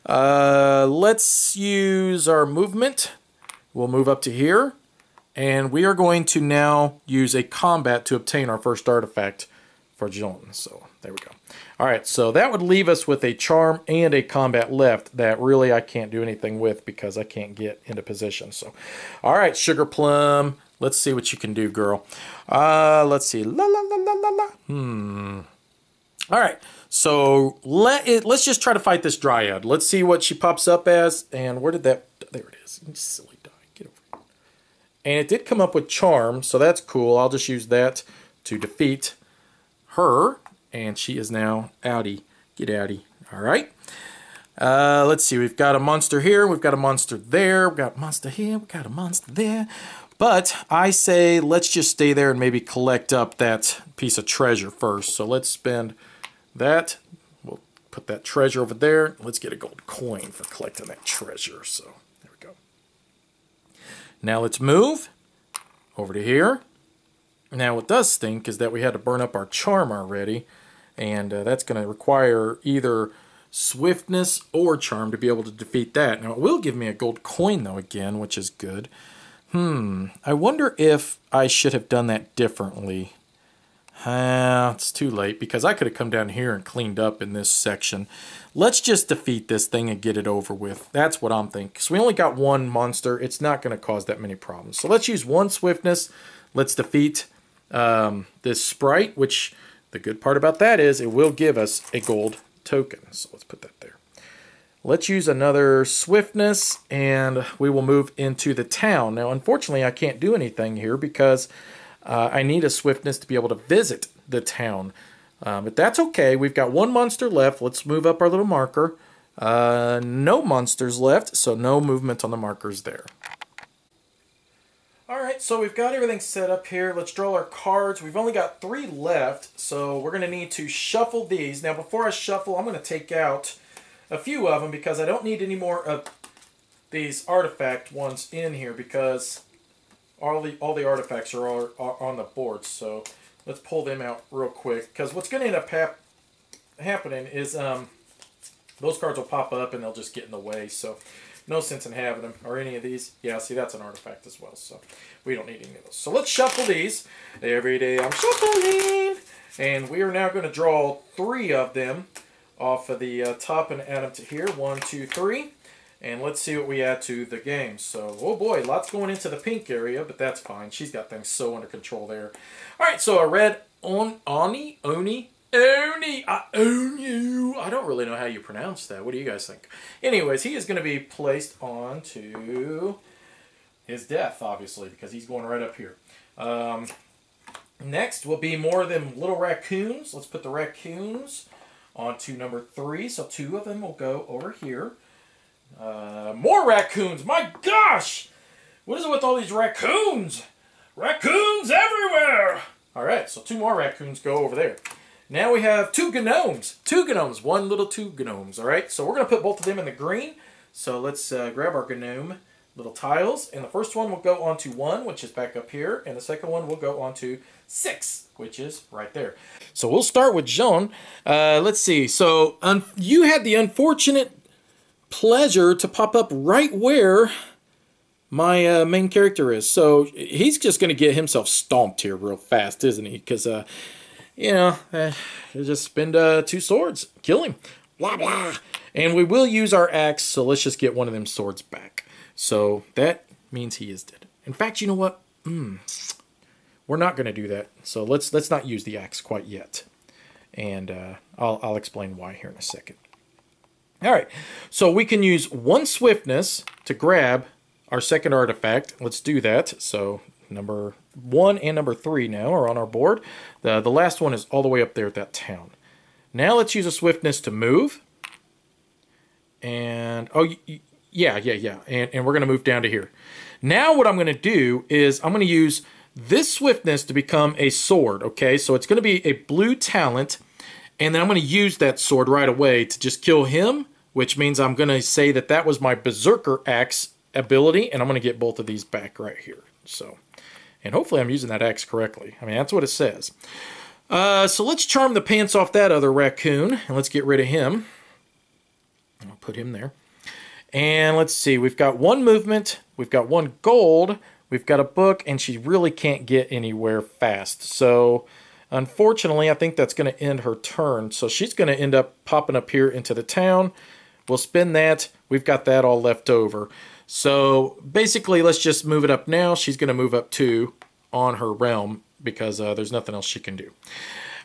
Let's use our movement. We'll move up to here. And we are going to now use a combat to obtain our first artifact for Joan. So there we go. All right, so that would leave us with a charm and a combat left that really I can't do anything with because I can't get into position. So, all right, Sugar Plum, let's see what you can do, girl. Let's see. La la la la la la. All right, so let's just try to fight this Dryad. Let's see what she pops up as. And where did that? There it is. Silly die. Get over here. And it did come up with charm, so that's cool. I'll just use that to defeat her. And she is now outie. Get outie. All right. Let's see. We've got a monster here. We've got a monster there. We've got a monster here. We've got a monster there. But I say let's just stay there and maybe collect up that piece of treasure first. So let's spend that. We'll put that treasure over there. Let's get a gold coin for collecting that treasure. So there we go. Now let's move over to here. Now what does stink is that we had to burn up our charm already. And that's going to require either swiftness or charm to be able to defeat that. Now, it will give me a gold coin, though, again, which is good. I wonder if I should have done that differently. It's too late, because I could have come down here and cleaned up in this section. Let's just defeat this thing and get it over with. That's what I'm thinking. So we only got 1 monster. It's not going to cause that many problems. So let's use 1 swiftness. Let's defeat this sprite, which... the good part about that is it will give us a gold token. So let's put that there. Let's use another swiftness and we will move into the town. Now, unfortunately, I can't do anything here because I need a swiftness to be able to visit the town. But that's okay. We've got one monster left. Let's move up our little marker. No monsters left, so no movement on the markers there. Alright, so we've got everything set up here. Let's draw our cards. We've only got 3 left, so we're going to need to shuffle these. Now, before I shuffle, I'm going to take out a few of them because I don't need any more of these artifact ones in here because all the artifacts are on the board. So let's pull them out real quick because what's going to end up happening is those cards will pop up and they'll just get in the way. So no sense in having them. Or any of these. Yeah, see, that's an artifact as well. So we don't need any of those. So let's shuffle these. Every day I'm shuffling. And we are now going to draw 3 of them off of the top and add them to here. 1, 2, 3. And let's see what we add to the game. So, oh boy, lots going into the pink area, but that's fine. She's got things so under control there. All right, so a red Oni, I own you. I don't really know how you pronounce that. What do you guys think? Anyways, he is going to be placed onto his death, obviously, because he's going right up here. Next will be more of them little raccoons. Let's put the raccoons onto number 3. So 2 of them will go over here. More raccoons. My gosh! What is it with all these raccoons? Raccoons everywhere! Alright, so 2 more raccoons go over there. Now we have 2 gnomes. 2 gnomes. 1 little 2 gnomes. Alright, so we're going to put both of them in the green. So let's grab our gnome little tiles. And the first one will go onto 1, which is back up here. And the second one will go onto 6, which is right there. So we'll start with Jean. Let's see. So you had the unfortunate pleasure to pop up right where my main character is. So he's just going to get himself stomped here real fast, isn't he? Because, you know, just spend 2 swords. Kill him. Blah, blah. And we will use our axe, so let's just get one of them swords back. So that means he is dead. In fact, you know what? We're not going to do that. So let's not use the axe quite yet. And I'll explain why here in a second. All right, so we can use 1 swiftness to grab our second artifact. Let's do that. So number 1 and number 3 now are on our board. The last one is all the way up there at that town. Now let's use a swiftness to move. And, oh, yeah. And we're going to move down to here. Now what I'm going to do is I'm going to use this swiftness to become a sword, okay? So it's going to be a blue talent. And then I'm going to use that sword right away to just kill him, which means I'm going to say that that was my Berserker Axe ability, and I'm going to get both of these back right here. So, and hopefully I'm using that axe correctly. I mean, that's what it says. So let's charm the pants off that other raccoon, and let's get rid of him. I'll put him there. And let's see, we've got 1 movement, we've got 1 gold, we've got a book, and she really can't get anywhere fast. So unfortunately, I think that's going to end her turn. So she's going to end up popping up here into the town. We'll spin that. We've got that all left over. So basically, let's just move it up now. She's going to move up 2 on her realm because there's nothing else she can do.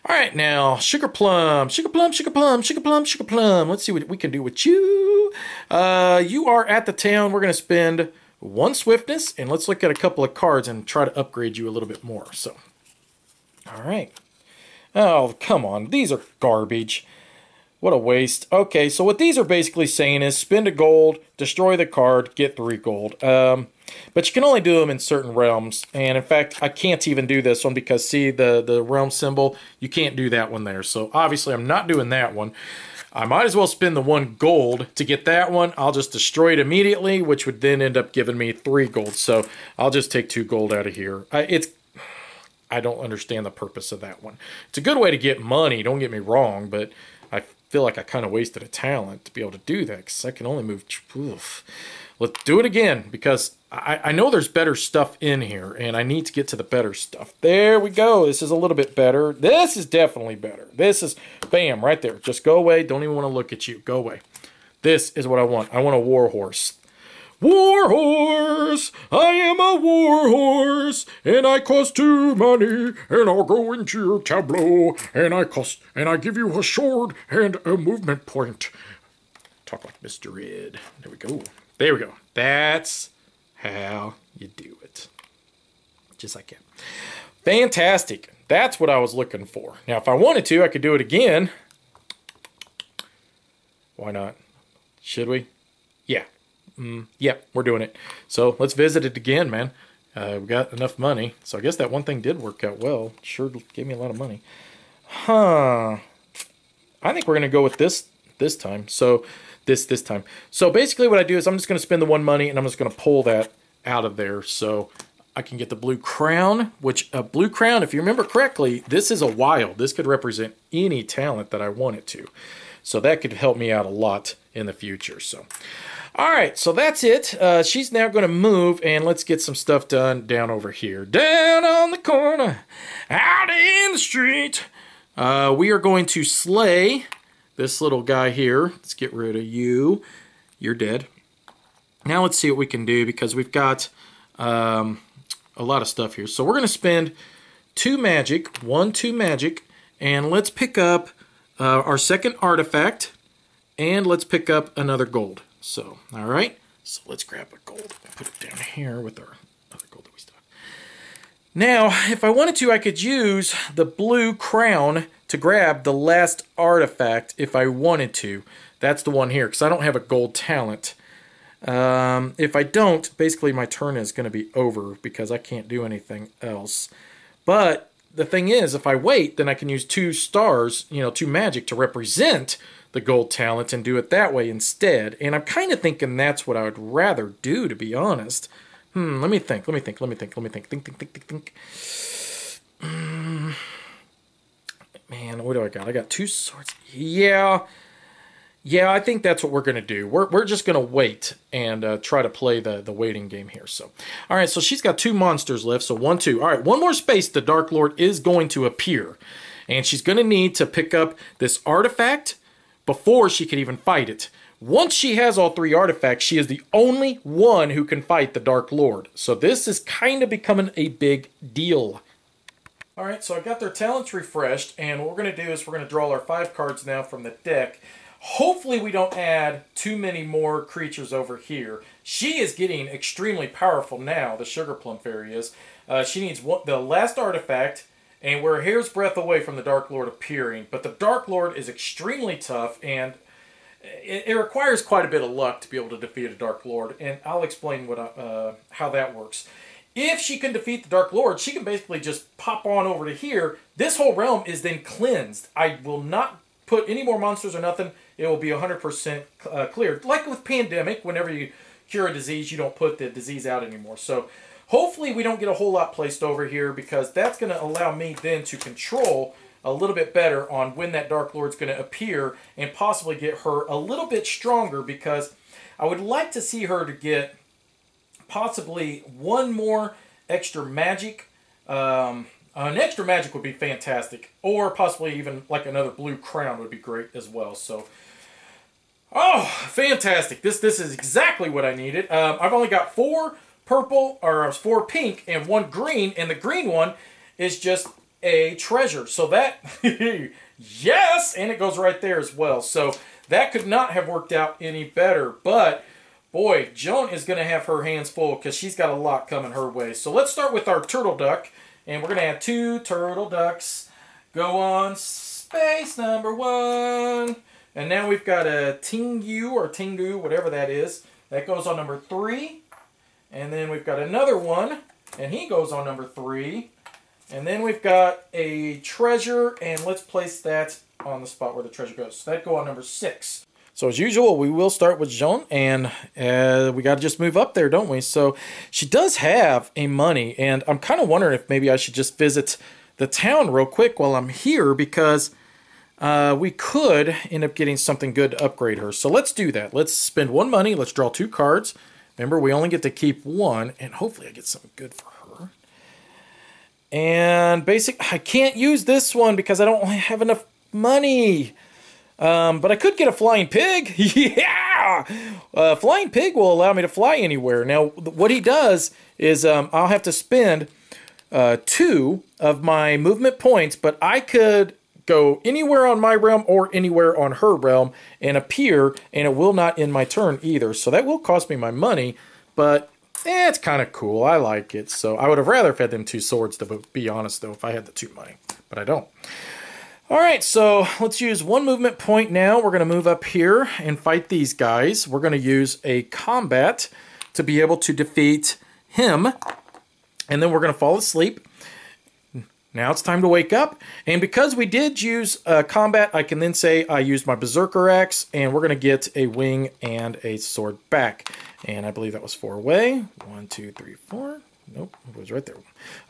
All right, now, Sugar Plum, Sugar Plum, Sugar Plum, Sugar Plum, Sugar Plum. Let's see what we can do with you. You are at the town. We're going to spend 1 swiftness, and let's look at a couple of cards and try to upgrade you a little bit more. So, all right. Oh, come on. These are garbage. What a waste. Okay, so what these are basically saying is spend a gold, destroy the card, get 3 gold. But you can only do them in certain realms. And in fact, I can't even do this one because, see, the realm symbol, you can't do that one there. So obviously I'm not doing that one. I might as well spend the 1 gold to get that one. I'll just destroy it immediately, which would then end up giving me 3 gold. So I'll just take 2 gold out of here. I don't understand the purpose of that one. It's a good way to get money, don't get me wrong, but I feel like I kind of wasted a talent to be able to do that because I can only move. Oof. Let's do it again because I know there's better stuff in here and I need to get to the better stuff. There we go. This is a little bit better. This is definitely better. This is, bam, right there. Just go away. Don't even want to look at you. Go away. This is what I want. I want a war horse. War horse, I am a war horse, and I cost 2 money, and I'll go into your tableau, and I give you a sword and a movement point. Talk like Mr. Ed. There we go. There we go. That's how you do it. Just like that. Fantastic. That's what I was looking for. Now, if I wanted to, I could do it again. Why not? Should we? Yeah. Yep, we're doing it. So let's visit it again, man. We got enough money. So I guess that one thing did work out well. Sure gave me a lot of money. Huh. I think we're going to go with this time. So this time. So basically what I do is I'm just going to spend the one money and I'm just going to pull that out of there. So I can get the blue crown, which a blue crown, if you remember correctly, this is a wild. This could represent any talent that I want it to. So that could help me out a lot in the future. So, all right, so that's it. She's now going to move, and let's get some stuff done down over here. Down on the corner, out in the street. We are going to slay this little guy here. Let's get rid of you. You're dead. Now let's see what we can do, because we've got a lot of stuff here. So we're going to spend 2 magic, 2 magic, and let's pick up our second artifact, and let's pick up another gold. So, all right. So let's grab a gold and put it down here with our other gold that we still have. Now, if I wanted to, I could use the blue crown to grab the last artifact if I wanted to. That's the one here, because I don't have a gold talent. If I don't, basically my turn is going to be over because I can't do anything else. But the thing is, if I wait, then I can use 2 stars, 2 magic to represent the gold talent and do it that way instead. And I'm kind of thinking that's what I would rather do, to be honest. Let me think. Think. Man, what do I got? I got 2 swords. Yeah, I think that's what we're going to do. We're just going to wait and try to play the waiting game here. So, all right, so she's got 2 monsters left. So 1, 2. All right, one more space. The Dark Lord is going to appear. And she's going to need to pick up this artifact before she can even fight it. Once she has all 3 artifacts, she is the only one who can fight the Dark Lord. So this is kind of becoming a big deal. All right, so I got their talents refreshed. And what we're going to do is we're going to draw our 5 cards now from the deck. Hopefully we don't add too many more creatures over here. She is getting extremely powerful now, the Sugar Plum Fairy is. She needs the last artifact, and we're a hair's breadth away from the Dark Lord appearing. But the Dark Lord is extremely tough, and it requires quite a bit of luck to be able to defeat a Dark Lord. And I'll explain how that works. If she can defeat the Dark Lord, she can basically just pop on over to here. This whole realm is then cleansed. I will not put any more monsters or nothing. It will be 100% cleared. Like with Pandemic, whenever you cure a disease, you don't put the disease out anymore. So hopefully we don't get a whole lot placed over here, because that's going to allow me then to control a little bit better on when that Dark Lord's going to appear and possibly get her a little bit stronger, because I would like to see her to get possibly 1 more extra magic. An extra magic would be fantastic, or possibly even like another blue crown would be great as well. So, oh, fantastic. This is exactly what I needed. I've only got 4 purple, or 4 pink, and 1 green, and the green one is just a treasure. So that, yes, and it goes right there as well. So that could not have worked out any better, but boy, Joan is going to have her hands full because she's got a lot coming her way. So let's start with our turtle duck, and we're going to have 2 turtle ducks go on space number 1. And now we've got a Tingu or Tingu, whatever that is. That goes on number 3. And then we've got another one, and he goes on number 3. And then we've got a treasure, and let's place that on the spot where the treasure goes. So that go on number 6. So as usual, we will start with Jean, and we got to just move up there, don't we? So she does have a money, and I'm kind of wondering if maybe I should just visit the town real quick while I'm here, because we could end up getting something good to upgrade her. So let's do that. Let's spend 1 money. Let's draw 2 cards. Remember, we only get to keep 1, and hopefully I get something good for her. And I can't use this one because I don't have enough money. But I could get a flying pig. Yeah! Flying pig will allow me to fly anywhere. Now, what he does is I'll have to spend 2 of my movement points, but I could go anywhere on my realm or anywhere on her realm and appear, and it will not end my turn either. So that will cost me my money, but it's kind of cool. I like it. So I would have rather fed them 2 swords, to be honest, though, if I had the 2 money. But I don't. All right, so let's use 1 movement point now. We're going to move up here and fight these guys. We're going to use a combat to be able to defeat him. And then we're going to fall asleep. Now it's time to wake up. And because we did use combat, I can then say I used my Berserker Axe, and we're going to get a wing and a sword back. And I believe that was 4 away. 1, 2, 3, 4. Nope, it was right there.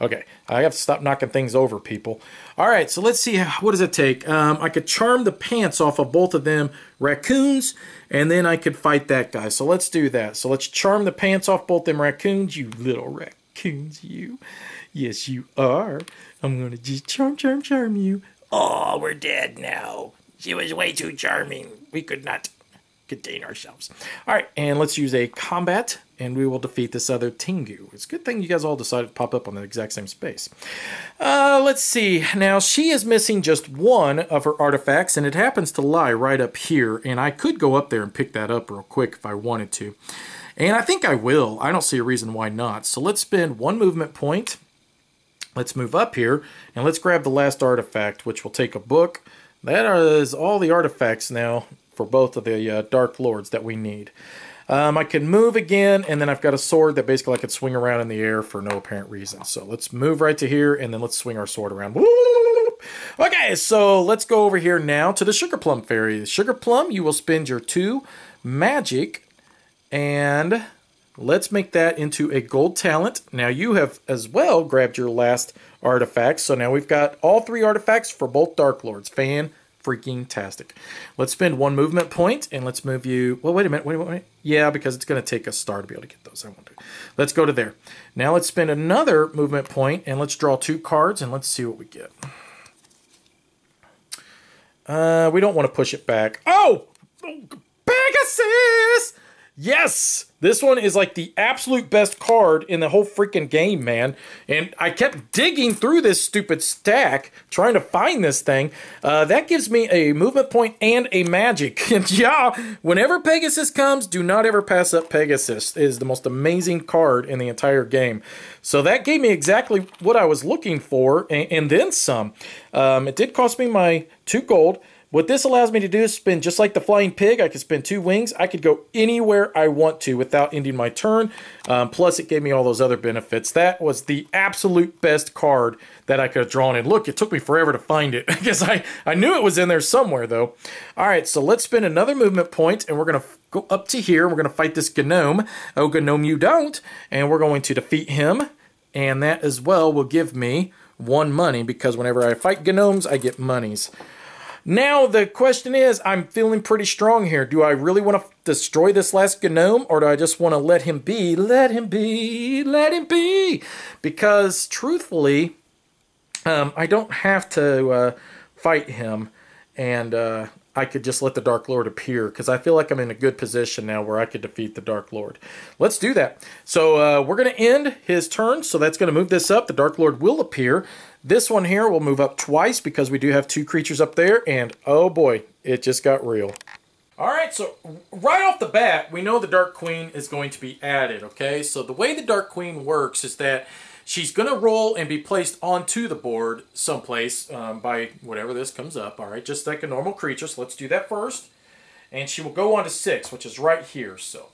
Okay, I have to stop knocking things over, people. All right, so let's see, what does it take? I could charm the pants off of both of them raccoons, and then I could fight that guy. So let's do that. So let's charm the pants off both them raccoons, you little raccoons, you. Yes, you are. I'm going to just charm you. Oh, we're dead now. She was way too charming. We could not contain ourselves. All right, and let's use a combat, and we will defeat this other Tengu. It's a good thing you guys all decided to pop up on the exact same space. Let's see. Now, she is missing just 1 of her artifacts, and it happens to lie right up here, and I could go up there and pick that up real quick if I wanted to. And I think I will. I don't see a reason why not. So let's spend 1 movement point. Let's move up here, and let's grab the last artifact, which will take a book. That is all the artifacts now for both of the Dark Lords that we need. I can move again, and then I've got a sword that basically I could swing around in the air for no apparent reason. So let's move right to here, and then let's swing our sword around. Okay, so let's go over here now to the Sugar Plum Fairy. The Sugar Plum, you will spend your 2 magic, and let's make that into a gold talent. Now you have as well grabbed your last artifact. So now we've got all 3 artifacts for both Dark Lords. Fan-freaking-tastic. Let's spend 1 movement point, and let's move you... Well, wait a minute. Wait. Yeah, because it's going to take a star to be able to get those. I won't do it. Let's go to there. Now let's spend another movement point, and let's draw 2 cards, and let's see what we get. We don't want to push it back. Oh! Pegasus! Yes! This one is like the absolute best card in the whole freaking game, man. And I kept digging through this stupid stack, trying to find this thing. That gives me a movement point and a magic. And yeah, whenever Pegasus comes, do not ever pass up Pegasus. It is the most amazing card in the entire game. So that gave me exactly what I was looking for, and then some. It did cost me my 2 gold. What this allows me to do is spin just like the Flying Pig. I could spin 2 wings. I could go anywhere I want to without ending my turn. Plus, it gave me all those other benefits. That was the absolute best card that I could have drawn. And look, it took me forever to find it because I knew it was in there somewhere, though. All right, so let's spin another movement point, and we're going to go up to here. We're going to fight this Gnome. Oh, Gnome, you don't. And we're going to defeat him. And that as well will give me 1 money because whenever I fight Gnomes, I get monies. Now, the question is, I'm feeling pretty strong here. Do I really want to destroy this last Gnome, or do I just want to let him be? Let him be, let him be. Because, truthfully, I don't have to fight him, and I could just let the Dark Lord appear, because I feel like I'm in a good position now where I could defeat the Dark Lord. Let's do that. So, we're going to end his turn, so that's going to move this up. The Dark Lord will appear. This one here will move up twice because we do have 2 creatures up there, and oh boy, it just got real. Alright, so right off the bat, we know the Dark Queen is going to be added, okay? So the way the Dark Queen works is that she's going to roll and be placed onto the board someplace by whatever this comes up, alright? Just like a normal creature, so let's do that first. And she will go on to 6, which is right here, so...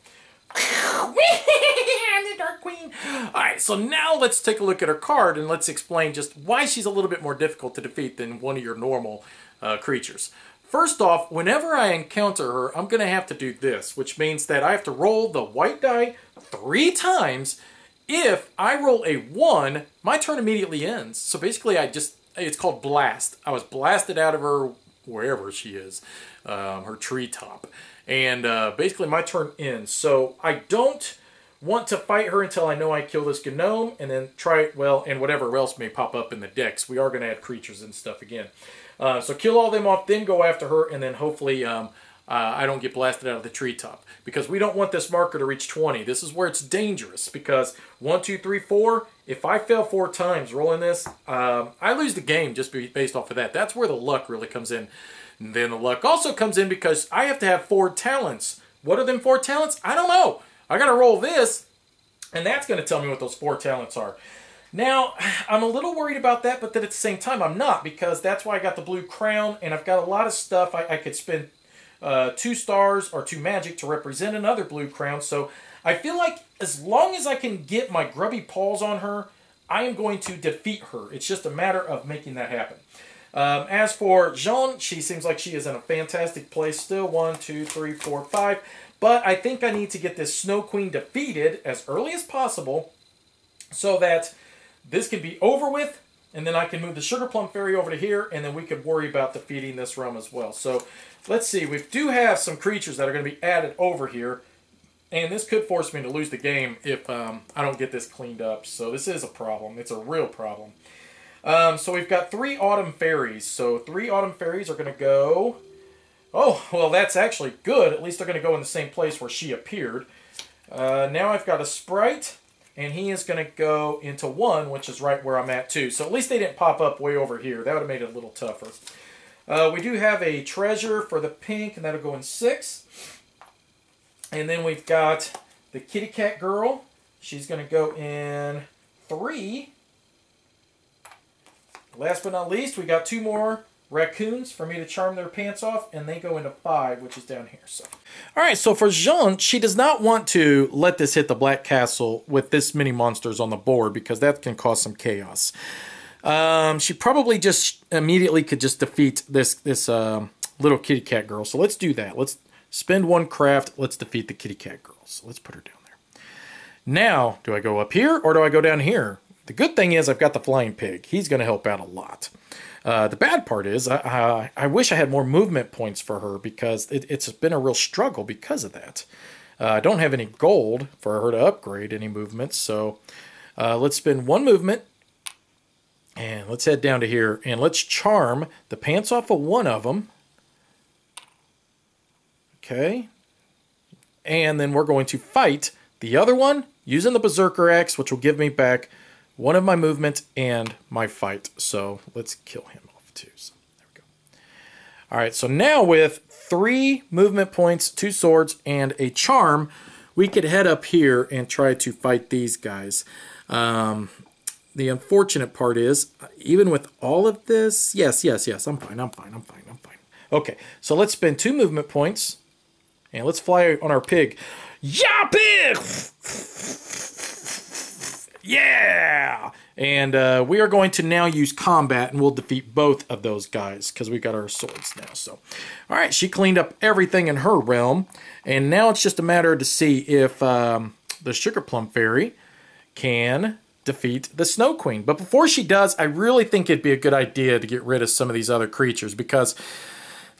I'm the Dark Queen. Alright, so now let's take a look at her card and let's explain just why she's a little bit more difficult to defeat than one of your normal creatures. First off, whenever I encounter her, I'm going to have to do this, which means that I have to roll the white die 3 times. If I roll a 1, my turn immediately ends. So basically, it's called Blast. I was blasted out of her, wherever she is, her treetop. And basically my turn ends. So I don't want to fight her until I know I kill this Gnome and then try it, well, and whatever else may pop up in the decks. We are going to add creatures and stuff again. So kill all them off, then go after her, and then hopefully I don't get blasted out of the treetop. Because we don't want this marker to reach 20. This is where it's dangerous because 1, 2, 3, 4, if I fail 4 times rolling this, I lose the game just based off of that. That's where the luck really comes in. And then the luck also comes in because I have to have 4 talents. What are them 4 talents? I don't know. I got to roll this, And that's going to tell me what those 4 talents are. Now, I'm a little worried about that, but then at the same time, I'm not, because that's why I got the blue crown, and I've got a lot of stuff. I could spend 2 stars or 2 magic to represent another blue crown. So I feel like as long as I can get my grubby paws on her, I am going to defeat her. It's just a matter of making that happen. As for Jeanne, she seems like she is in a fantastic place still. 1, 2, 3, 4, 5. But I think I need to get this Snow Queen defeated as early as possible so that this can be over with, and then I can move the Sugar Plum Fairy over to here, and then we could worry about defeating this realm as well. So let's see. We do have some creatures that are going to be added over here, and this could force me to lose the game if I don't get this cleaned up. So this is a problem. It's a real problem. So we've got 3 Autumn Fairies. So 3 Autumn Fairies are going to go... Oh, well, that's actually good. At least they're going to go in the same place where she appeared. Now I've got a Sprite, and he is going to go into 1, which is right where I'm at, too. So at least they didn't pop up way over here. That would have made it a little tougher. We do have a Treasure for the pink, and that'll go in 6. And then we've got the Kitty Cat Girl. She's going to go in 3. Last but not least, we got 2 more raccoons for me to charm their pants off, and they go into 5, which is down here. So, all right, so for Jeanne, she does not want to let this hit the Black Castle with this many monsters on the board, because that can cause some chaos. She probably just immediately could just defeat this little kitty cat girl. So let's do that. Let's spend 1 craft. Let's defeat the kitty cat girl. So let's put her down there. Now, do I go up here or do I go down here? The good thing is I've got the flying pig. He's going to help out a lot. The bad part is I wish I had more movement points for her, because it's been a real struggle because of that. I don't have any gold for her to upgrade any movements, so let's spend 1 movement, and let's head down to here, and let's charm the pants off of 1 of them. Okay. And then we're going to fight the other one using the Berserker Axe, which will give me back 1 of my movement and my fight. So let's kill him off too. So there we go. All right, so now with 3 movement points, 2 swords, and a charm, we could head up here and try to fight these guys. The unfortunate part is, even with all of this, yes, I'm fine. Okay, so let's spend 2 movement points, and let's fly on our pig. Yeah, pig! Yeah! And we are going to now use combat, and we'll defeat both of those guys, because we got our swords now. So, all right, she cleaned up everything in her realm, and now it's just a matter to see if the Sugar Plum Fairy can defeat the Snow Queen. But before she does, I really think it'd be a good idea to get rid of some of these other creatures, because,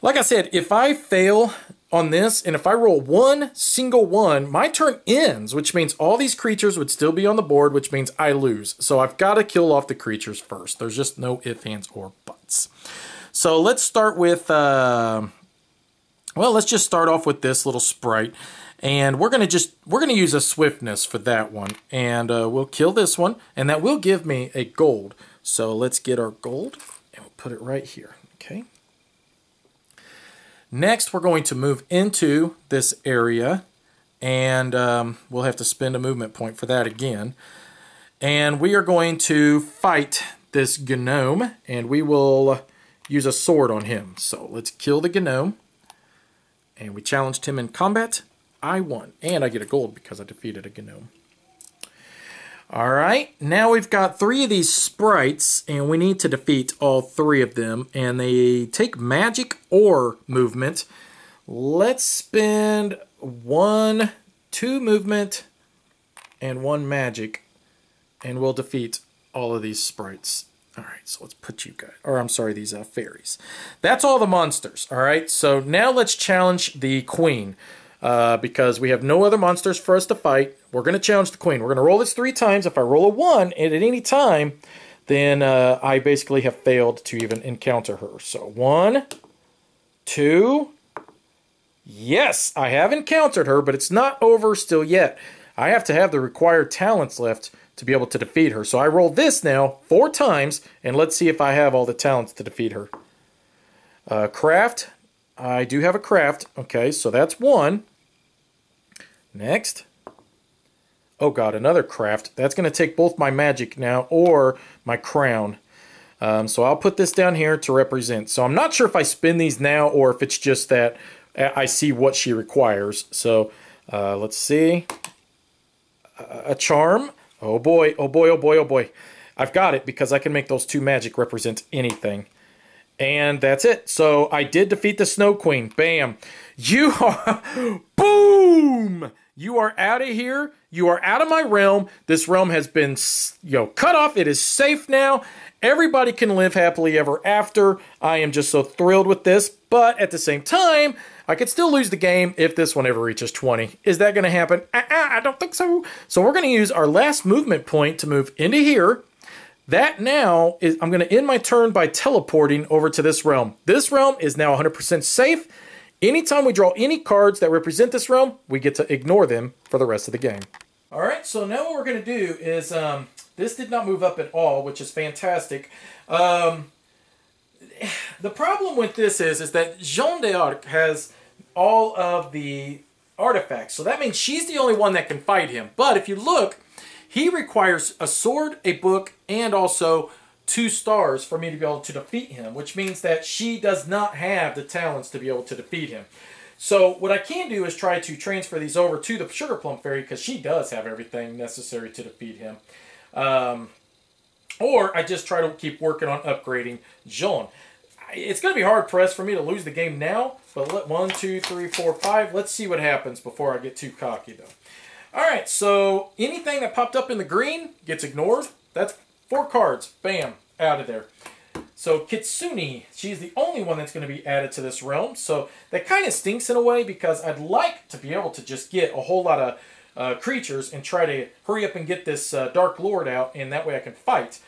like I said, if I fail on this, and if I roll 1 single 1, my turn ends, which means all these creatures would still be on the board, which means I lose. So I've got to kill off the creatures first. There's just no ifs, ands, or buts. So let's start with, well, let's just start off with this little sprite. And we're gonna use a swiftness for that one, and we'll kill this one, and that will give me a gold. So let's get our gold, and we'll put it right here. Okay. Next, we're going to move into this area, and we'll have to spend a movement point for that again. And we are going to fight this gnome, and we will use a sword on him. So let's kill the gnome, and we challenged him in combat. I won, and I get a gold because I defeated a gnome. All right, now we've got 3 of these sprites, and we need to defeat all 3 of them, and they take magic or movement. Let's spend 2 movement and 1 magic, and we'll defeat all of these sprites. All right, so let's put you guys, or I'm sorry, these fairies. That's all the monsters, all right? So now let's challenge the queen. Because we have no other monsters for us to fight, we're going to challenge the queen. We're going to roll this 3 times. If I roll a 1 and at any time, then I basically have failed to even encounter her. So 1, 2, yes, I have encountered her, but it's not over still yet. I have to have the required talents left to be able to defeat her. So I roll this now 4 times, and let's see if I have all the talents to defeat her. Craft, I do have a craft. Okay, so that's 1. Next, Oh god, another craft. That's going to take both my magic now or my crown. So I'll put this down here to represent. So I'm not sure if I spin these now or if it's just that I see what she requires. So let's see. A charm. Oh boy, oh boy, oh boy, oh boy. I've got it because I can make those 2 magic represent anything. And that's it. So I did defeat the Snow Queen. Bam. You are... Boom! You are out of here. You are out of my realm. This realm has been, cut off. It is safe now. Everybody can live happily ever after. I am just so thrilled with this. But at the same time, I could still lose the game if this one ever reaches 20. Is that going to happen? I don't think so. So we're going to use our last movement point to move into here. That now is, I'm going to end my turn by teleporting over to this realm. This realm is now 100% safe. Anytime we draw any cards that represent this realm, we get to ignore them for the rest of the game. All right, so now what we're going to do is, this did not move up at all, which is fantastic. The problem with this is that Jeanne d'Arc has all of the artifacts. So that means she's the only one that can fight him. But if you look, he requires a sword, a book, and also 2 stars for me to be able to defeat him, which means that she does not have the talents to be able to defeat him. So what I can do is try to transfer these over to the Sugar Plum Fairy because she does have everything necessary to defeat him. Or I just try to keep working on upgrading Jeanne. It's going to be hard-pressed for me to lose the game now, but 1, 2, 3, 4, 5. Let's see what happens before I get too cocky, though. All right, so anything that popped up in the green gets ignored. That's 4 cards. Bam, out of there. So Kitsune, she's the only one that's going to be added to this realm. So that kind of stinks in a way because I'd like to be able to just get a whole lot of creatures and try to hurry up and get this Dark Lord out, and that way I can fight.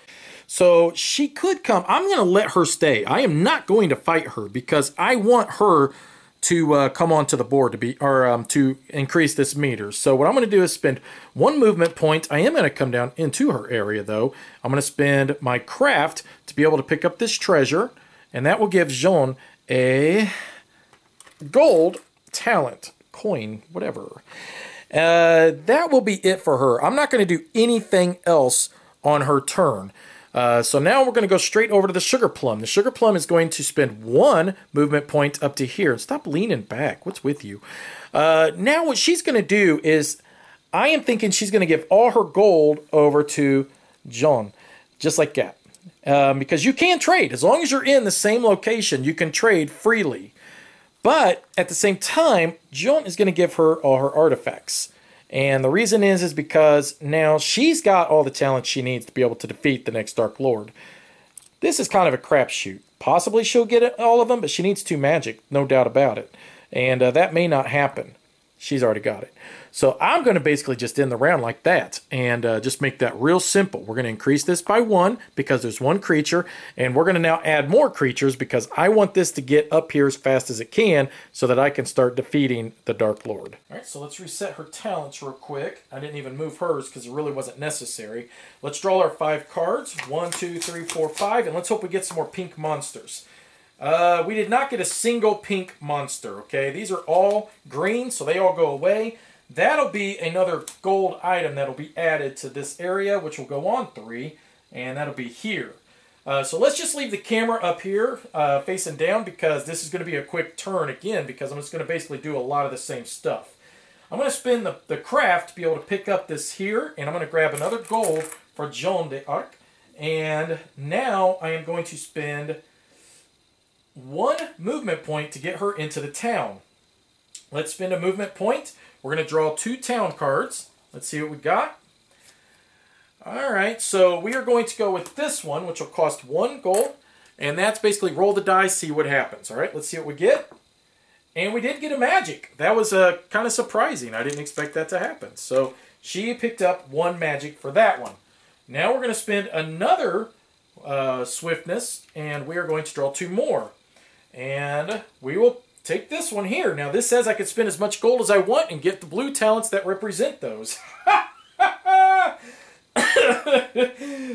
So she could come. I'm going to let her stay. I am not going to fight her because I want her to come onto the board to increase this meter. So what I'm going to do is spend 1 movement point. I am going to come down into her area though. I'm going to spend my craft to be able to pick up this treasure, and that will give Jeanne a gold talent coin, whatever. That will be it for her. I'm not going to do anything else on her turn. So now we're going to go straight over to the Sugar Plum. The Sugar Plum is going to spend 1 movement point up to here. Stop leaning back. What's with you? Now what she's going to do is, I am thinking she's going to give all her gold over to Jeanne. Just like that. Because you can trade. As long as you're in the same location, you can trade freely. But at the same time, Jeanne is going to give her all her artifacts. And the reason is because now she's got all the talents she needs to be able to defeat the next Dark Lord. This is kind of a crapshoot. Possibly she'll get all of them, but she needs 2 magic, no doubt about it. And that may not happen. She's already got it. So I'm going to basically just end the round like that and just make that real simple. We're going to increase this by 1 because there's 1 creature, and we're going to now add more creatures because I want this to get up here as fast as it can so that I can start defeating the Dark Lord. All right, so let's reset her talents real quick. I didn't even move hers because it really wasn't necessary. Let's draw our 5 cards. 1, 2, 3, 4, 5, and let's hope we get some more pink monsters. We did not get a single pink monster, okay? These are all green, so they all go away. That'll be another gold item that'll be added to this area, which will go on 3, and that'll be here. So let's just leave the camera up here facing down because this is going to be a quick turn again because I'm just going to basically do a lot of the same stuff. I'm going to spin the craft to be able to pick up this here, and I'm going to grab another gold for Jeanne d'Arc. And now I am going to spend 1 movement point to get her into the town. Let's spend a movement point. We're going to draw 2 town cards. Let's see what we got. Alright, so we are going to go with this one, which will cost 1 gold. And that's basically roll the dice, see what happens. Alright, let's see what we get. And we did get a magic. That was kind of surprising. I didn't expect that to happen. So she picked up 1 magic for that one. Now we're going to spend another swiftness, and we are going to draw 2 more. And we will take this one here. Now this says I can spend as much gold as I want and get the blue talents that represent those.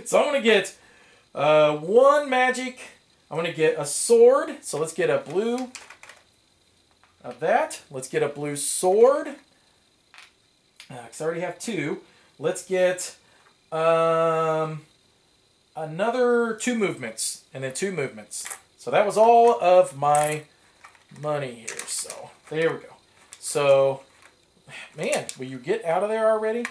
So I'm going to get 1 magic. I'm going to get a sword. So let's get a blue of that. Let's get a blue sword. Because I already have 2. let's get another 2 movements, and then 2 movements. So that was all of my money here. So there we go. So, man, will you get out of there already?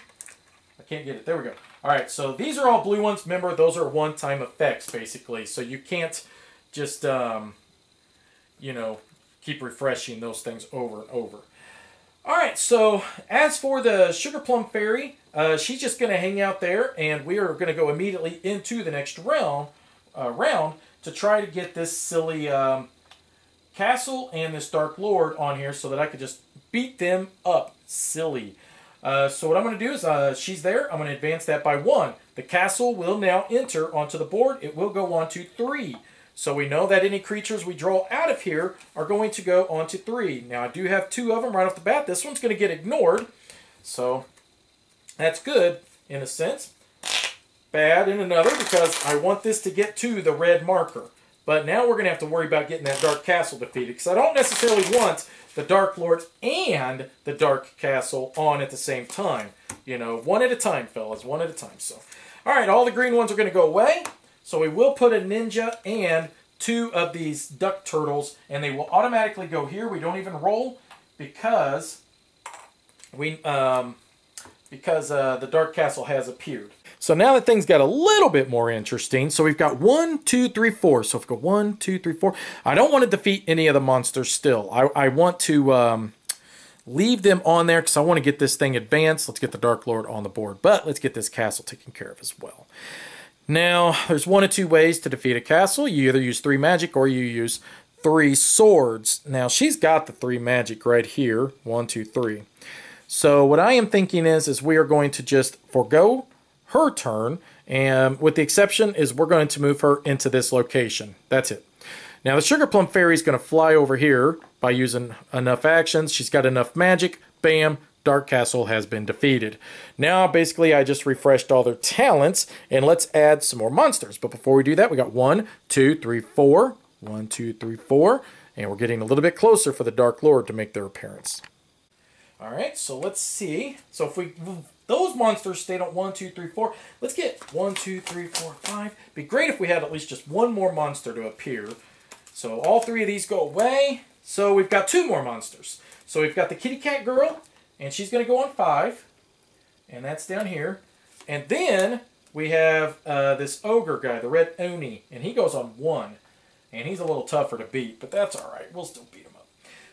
I can't get it. There we go. All right, so these are all blue ones. Remember, those are one-time effects, basically. So you can't just, you know, keep refreshing those things over and over. All right, so as for the Sugar Plum Fairy, she's just going to hang out there, and we are going to go immediately into the next round to try to get this silly castle and this Dark Lord on here so that I could just beat them up silly. So what I'm going to do is, she's there. I'm going to advance that by 1. The castle will now enter onto the board. It will go on to 3. So we know that any creatures we draw out of here are going to go on to 3. Now I do have 2 of them right off the bat. This one's going to get ignored. So that's good in a sense. Bad in another, because I want this to get to the red marker. But now we're going to have to worry about getting that Dark Castle defeated, because I don't necessarily want the Dark Lord and the Dark Castle on at the same time. You know, one at a time, fellas, one at a time. So, all right, all the green ones are going to go away. So we will put a ninja and 2 of these duck turtles, and they will automatically go here. We don't even roll because the Dark Castle has appeared. So now that things got a little bit more interesting. So we've got 1, 2, 3, 4. So if we go 1, 2, 3, 4. I don't want to defeat any of the monsters still. I want to leave them on there because I want to get this thing advanced. Let's get the Dark Lord on the board. But let's get this castle taken care of as well. Now, there's 1 of 2 ways to defeat a castle. You either use 3 magic or you use 3 swords. Now, she's got the 3 magic right here. 1, 2, 3. So what I am thinking is we are going to just forego her turn, and with the exception is we're going to move her into this location. That's it. Now the Sugar Plum Fairy is going to fly over here by using enough actions. She's got enough magic. Bam, Dark Castle has been defeated. Now basically I just refreshed all their talents, and let's add some more monsters. But before we do that, we got 1, 2, 3, 4. 1, 2, 3, 4. And we're getting a little bit closer for the Dark Lord to make their appearance. All right, so let's see. So if we those monsters stayed on 1, 2, 3, 4. Let's get 1, 2, 3, 4, 5. Be great if we had at least just 1 more monster to appear. So all 3 of these go away. So we've got 2 more monsters. So we've got the Kitty Cat Girl, and she's going to go on 5. And that's down here. And then we have this ogre guy, the Red Oni, and he goes on 1. And he's a little tougher to beat, but that's all right. We'll still beat him up.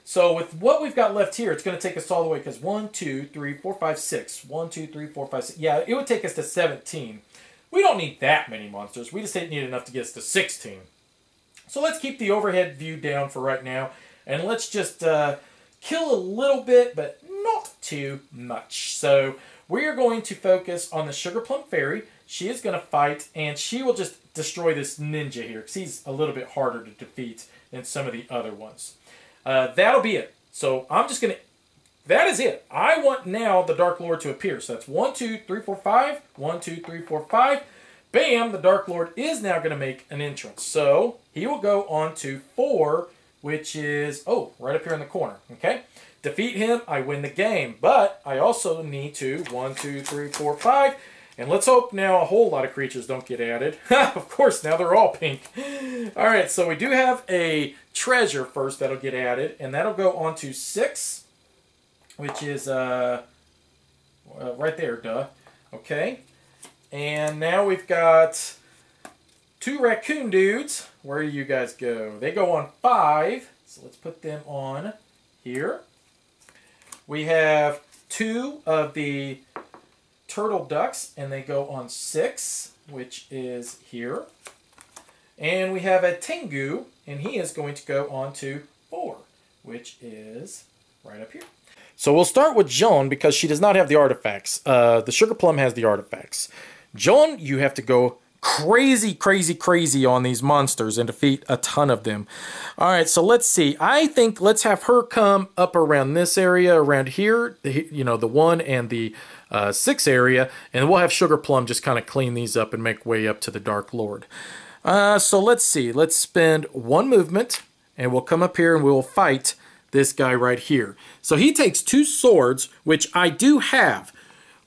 So with what we've got left here, it's going to take us all the way, because 1, 2, 3, 4, 5, 6. 1, 2, 3, 4, 5, 6. Yeah, it would take us to 17. We don't need that many monsters. We just need enough to get us to 16. So let's keep the overhead view down for right now, and let's just kill a little bit, but not too much. So we are going to focus on the Sugar Plum Fairy. She is going to fight, and she will just destroy this ninja here, because he's a little bit harder to defeat than some of the other ones. That'll be it. So I'm just going to... That is it. I want now the Dark Lord to appear. So that's 1, 2, 3, 4, 5. 1, 2, 3, 4, 5. Bam! The Dark Lord is now going to make an entrance. So he will go on to 4, which is... Oh, right up here in the corner. Okay? Defeat him, I win the game. But I also need to... 1, 2, 3, 4, 5... And let's hope now a whole lot of creatures don't get added. Of course, now they're all pink. All right, so we do have a treasure first that'll get added, and that'll go on to 6, which is right there, duh. Okay, and now we've got 2 raccoon dudes. Where do you guys go? They go on 5, so let's put them on here. We have 2 of the turtle ducks, and they go on 6, which is here. And we have a Tengu, and he is going to go on to 4, which is right up here. So we'll start with Joan, because she does not have the artifacts. The Sugar Plum has the artifacts. Joan, you have to go crazy, crazy, crazy on these monsters and defeat a ton of them. All right, so let's see. I think let's have her come up around this area, around here, you know, the 1 and the 6 area, and we'll have Sugar Plum just kind of clean these up and make way up to the Dark Lord. So let's see. Let's spend 1 movement, and we'll come up here and we'll fight this guy right here. So he takes 2 swords, which I do have.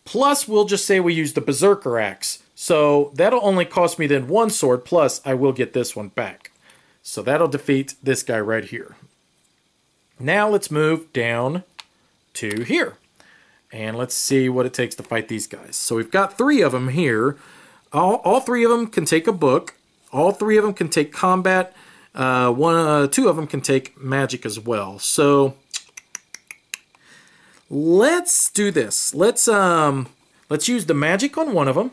Plus, we'll just say we use the Berserker Axe. So that'll only cost me then 1 sword, plus I will get this one back. So that'll defeat this guy right here. Now let's move down to here. And let's see what it takes to fight these guys. So we've got 3 of them here. All 3 of them can take a book. All 3 of them can take combat. 2 of them can take magic as well. So let's do this. Let's use the magic on one of them.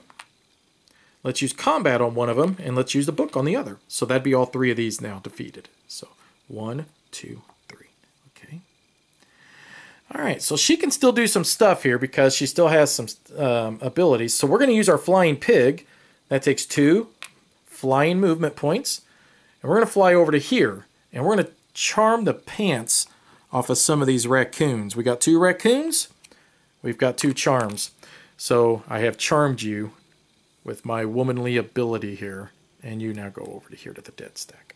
Let's use combat on one of them, and let's use the book on the other. So that'd be all 3 of these now defeated. So 1, 2, 3. Okay. All right. So she can still do some stuff here because she still has some abilities. So we're going to use our flying pig. That takes 2 flying movement points. And we're going to fly over to here, and we're going to charm the pants off of some of these raccoons. We got 2 raccoons. We've got 2 charms. So I have charmed you with my womanly ability here, and you now go over to here to the dead stack.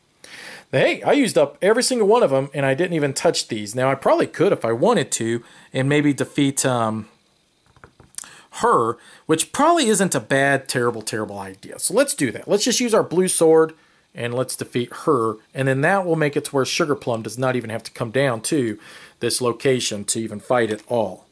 Hey, I used up every single one of them, and I didn't even touch these. Now, I probably could if I wanted to, and maybe defeat her, which probably isn't a bad, terrible idea. So let's do that. Let's just use our blue sword, and let's defeat her, and then that will make it to where Sugar Plum does not even have to come down to this location to even fight at all.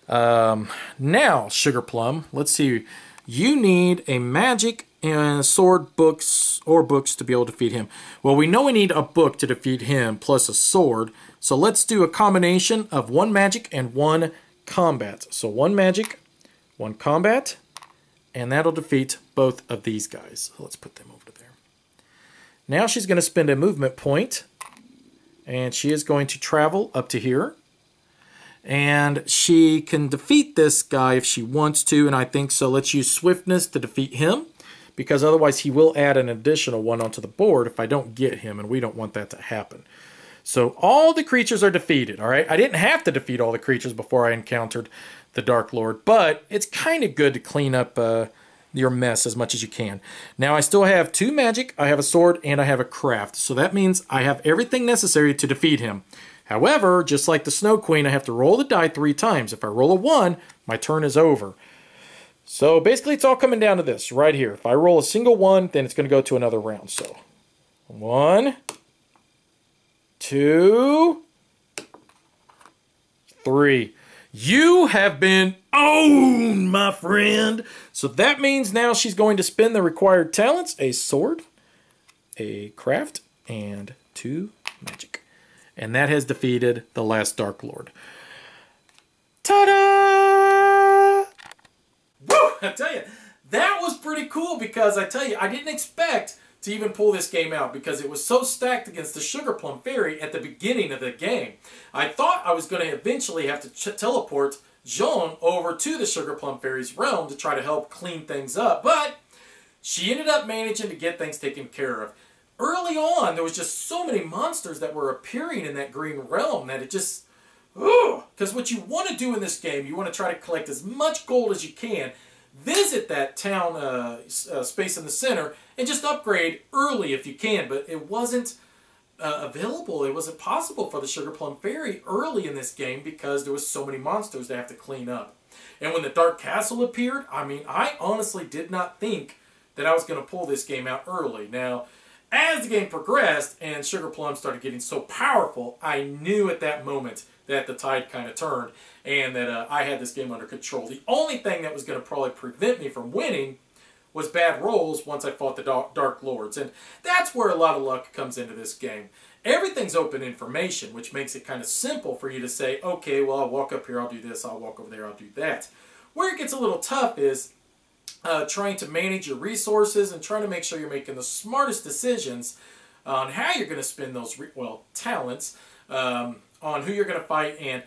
Now, Sugar Plum, let's see. You need a magic and sword books to be able to defeat him. Well, we know we need a book to defeat him plus a sword. So let's do a combination of 1 magic and 1 combat. So 1 magic, 1 combat, and that'll defeat both of these guys. So let's put them over there. Now she's going to spend a movement point, and she is going to travel up to here. And she can defeat this guy if she wants to, and I think so. Let's use swiftness to defeat him, because otherwise he will add an additional 1 onto the board if I don't get him, and we don't want that to happen. So all the creatures are defeated, all right? I didn't have to defeat all the creatures before I encountered the Dark Lord, but it's kind of good to clean up your mess as much as you can. Now I still have 2 magic, I have a sword, and I have a craft. So that means I have everything necessary to defeat him. However, just like the Snow Queen, I have to roll the die 3 times. If I roll a 1, my turn is over. So basically, it's all coming down to this right here. If I roll a single 1, then it's going to go to another round. So 1, 2, 3. You have been owned, my friend. So that means now she's going to spend the required talents: a sword, a craft, and 2 magic. And that has defeated the last Dark Lord. Ta-da! Woo! I tell you, that was pretty cool because I tell you, I didn't expect to even pull this game out because it was so stacked against the Sugar Plum Fairy at the beginning of the game. I thought I was going to eventually have to teleport Joan over to the Sugar Plum Fairy's realm to try to help clean things up, but she ended up managing to get things taken care of. Early on, there was just so many monsters that were appearing in that green realm that it just... Because what you want to do in this game, you want to try to collect as much gold as you can, visit that town space in the center, and just upgrade early if you can. But it wasn't available. It wasn't possible for the Sugar Plum Fairy early in this game because there was so many monsters they have to clean up. And when the Dark Castle appeared, I mean, I honestly did not think that I was going to pull this game out early. Now, as the game progressed and Sugar Plum started getting so powerful, I knew at that moment that the tide kind of turned and that I had this game under control. The only thing that was going to probably prevent me from winning was bad rolls once I fought the Dark Lords. And that's where a lot of luck comes into this game. Everything's open information, which makes it kind of simple for you to say, okay, well, I'll walk up here, I'll do this, I'll walk over there, I'll do that. Where it gets a little tough is trying to manage your resources and trying to make sure you're making the smartest decisions on how you're going to spend those talents, on who you're going to fight, and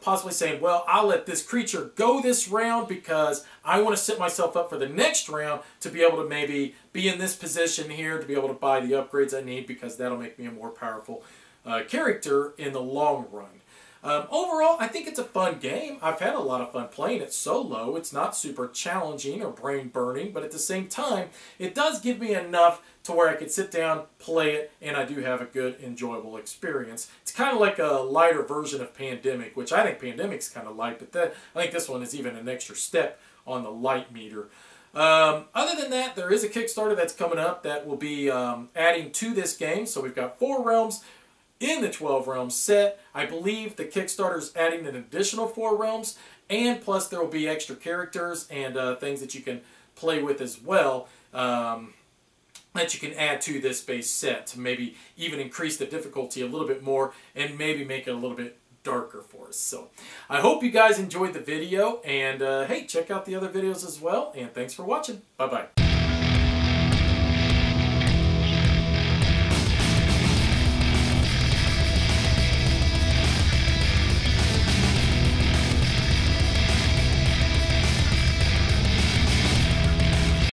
possibly saying, well, I'll let this creature go this round because I want to set myself up for the next round to be able to maybe be in this position here to be able to buy the upgrades I need because that'll make me a more powerful character in the long run. Overall, I think it's a fun game. I've had a lot of fun playing it solo. It's not super challenging or brain-burning, but at the same time, it does give me enough to where I could sit down, play it, and I do have a good, enjoyable experience. It's kind of like a lighter version of Pandemic, which I think Pandemic's kind of light, but I think this one is even an extra step on the light meter. Other than that, there is a Kickstarter that's coming up that will be adding to this game. So we've got 4 realms in the 12 realms set. I believe the Kickstarter's adding an additional 4 realms, and plus there will be extra characters and things that you can play with as well. That you can add to this base set to maybe even increase the difficulty a little bit more and maybe make it a little bit darker for us. So I hope you guys enjoyed the video, and hey, check out the other videos as well, and thanks for watching. Bye-bye.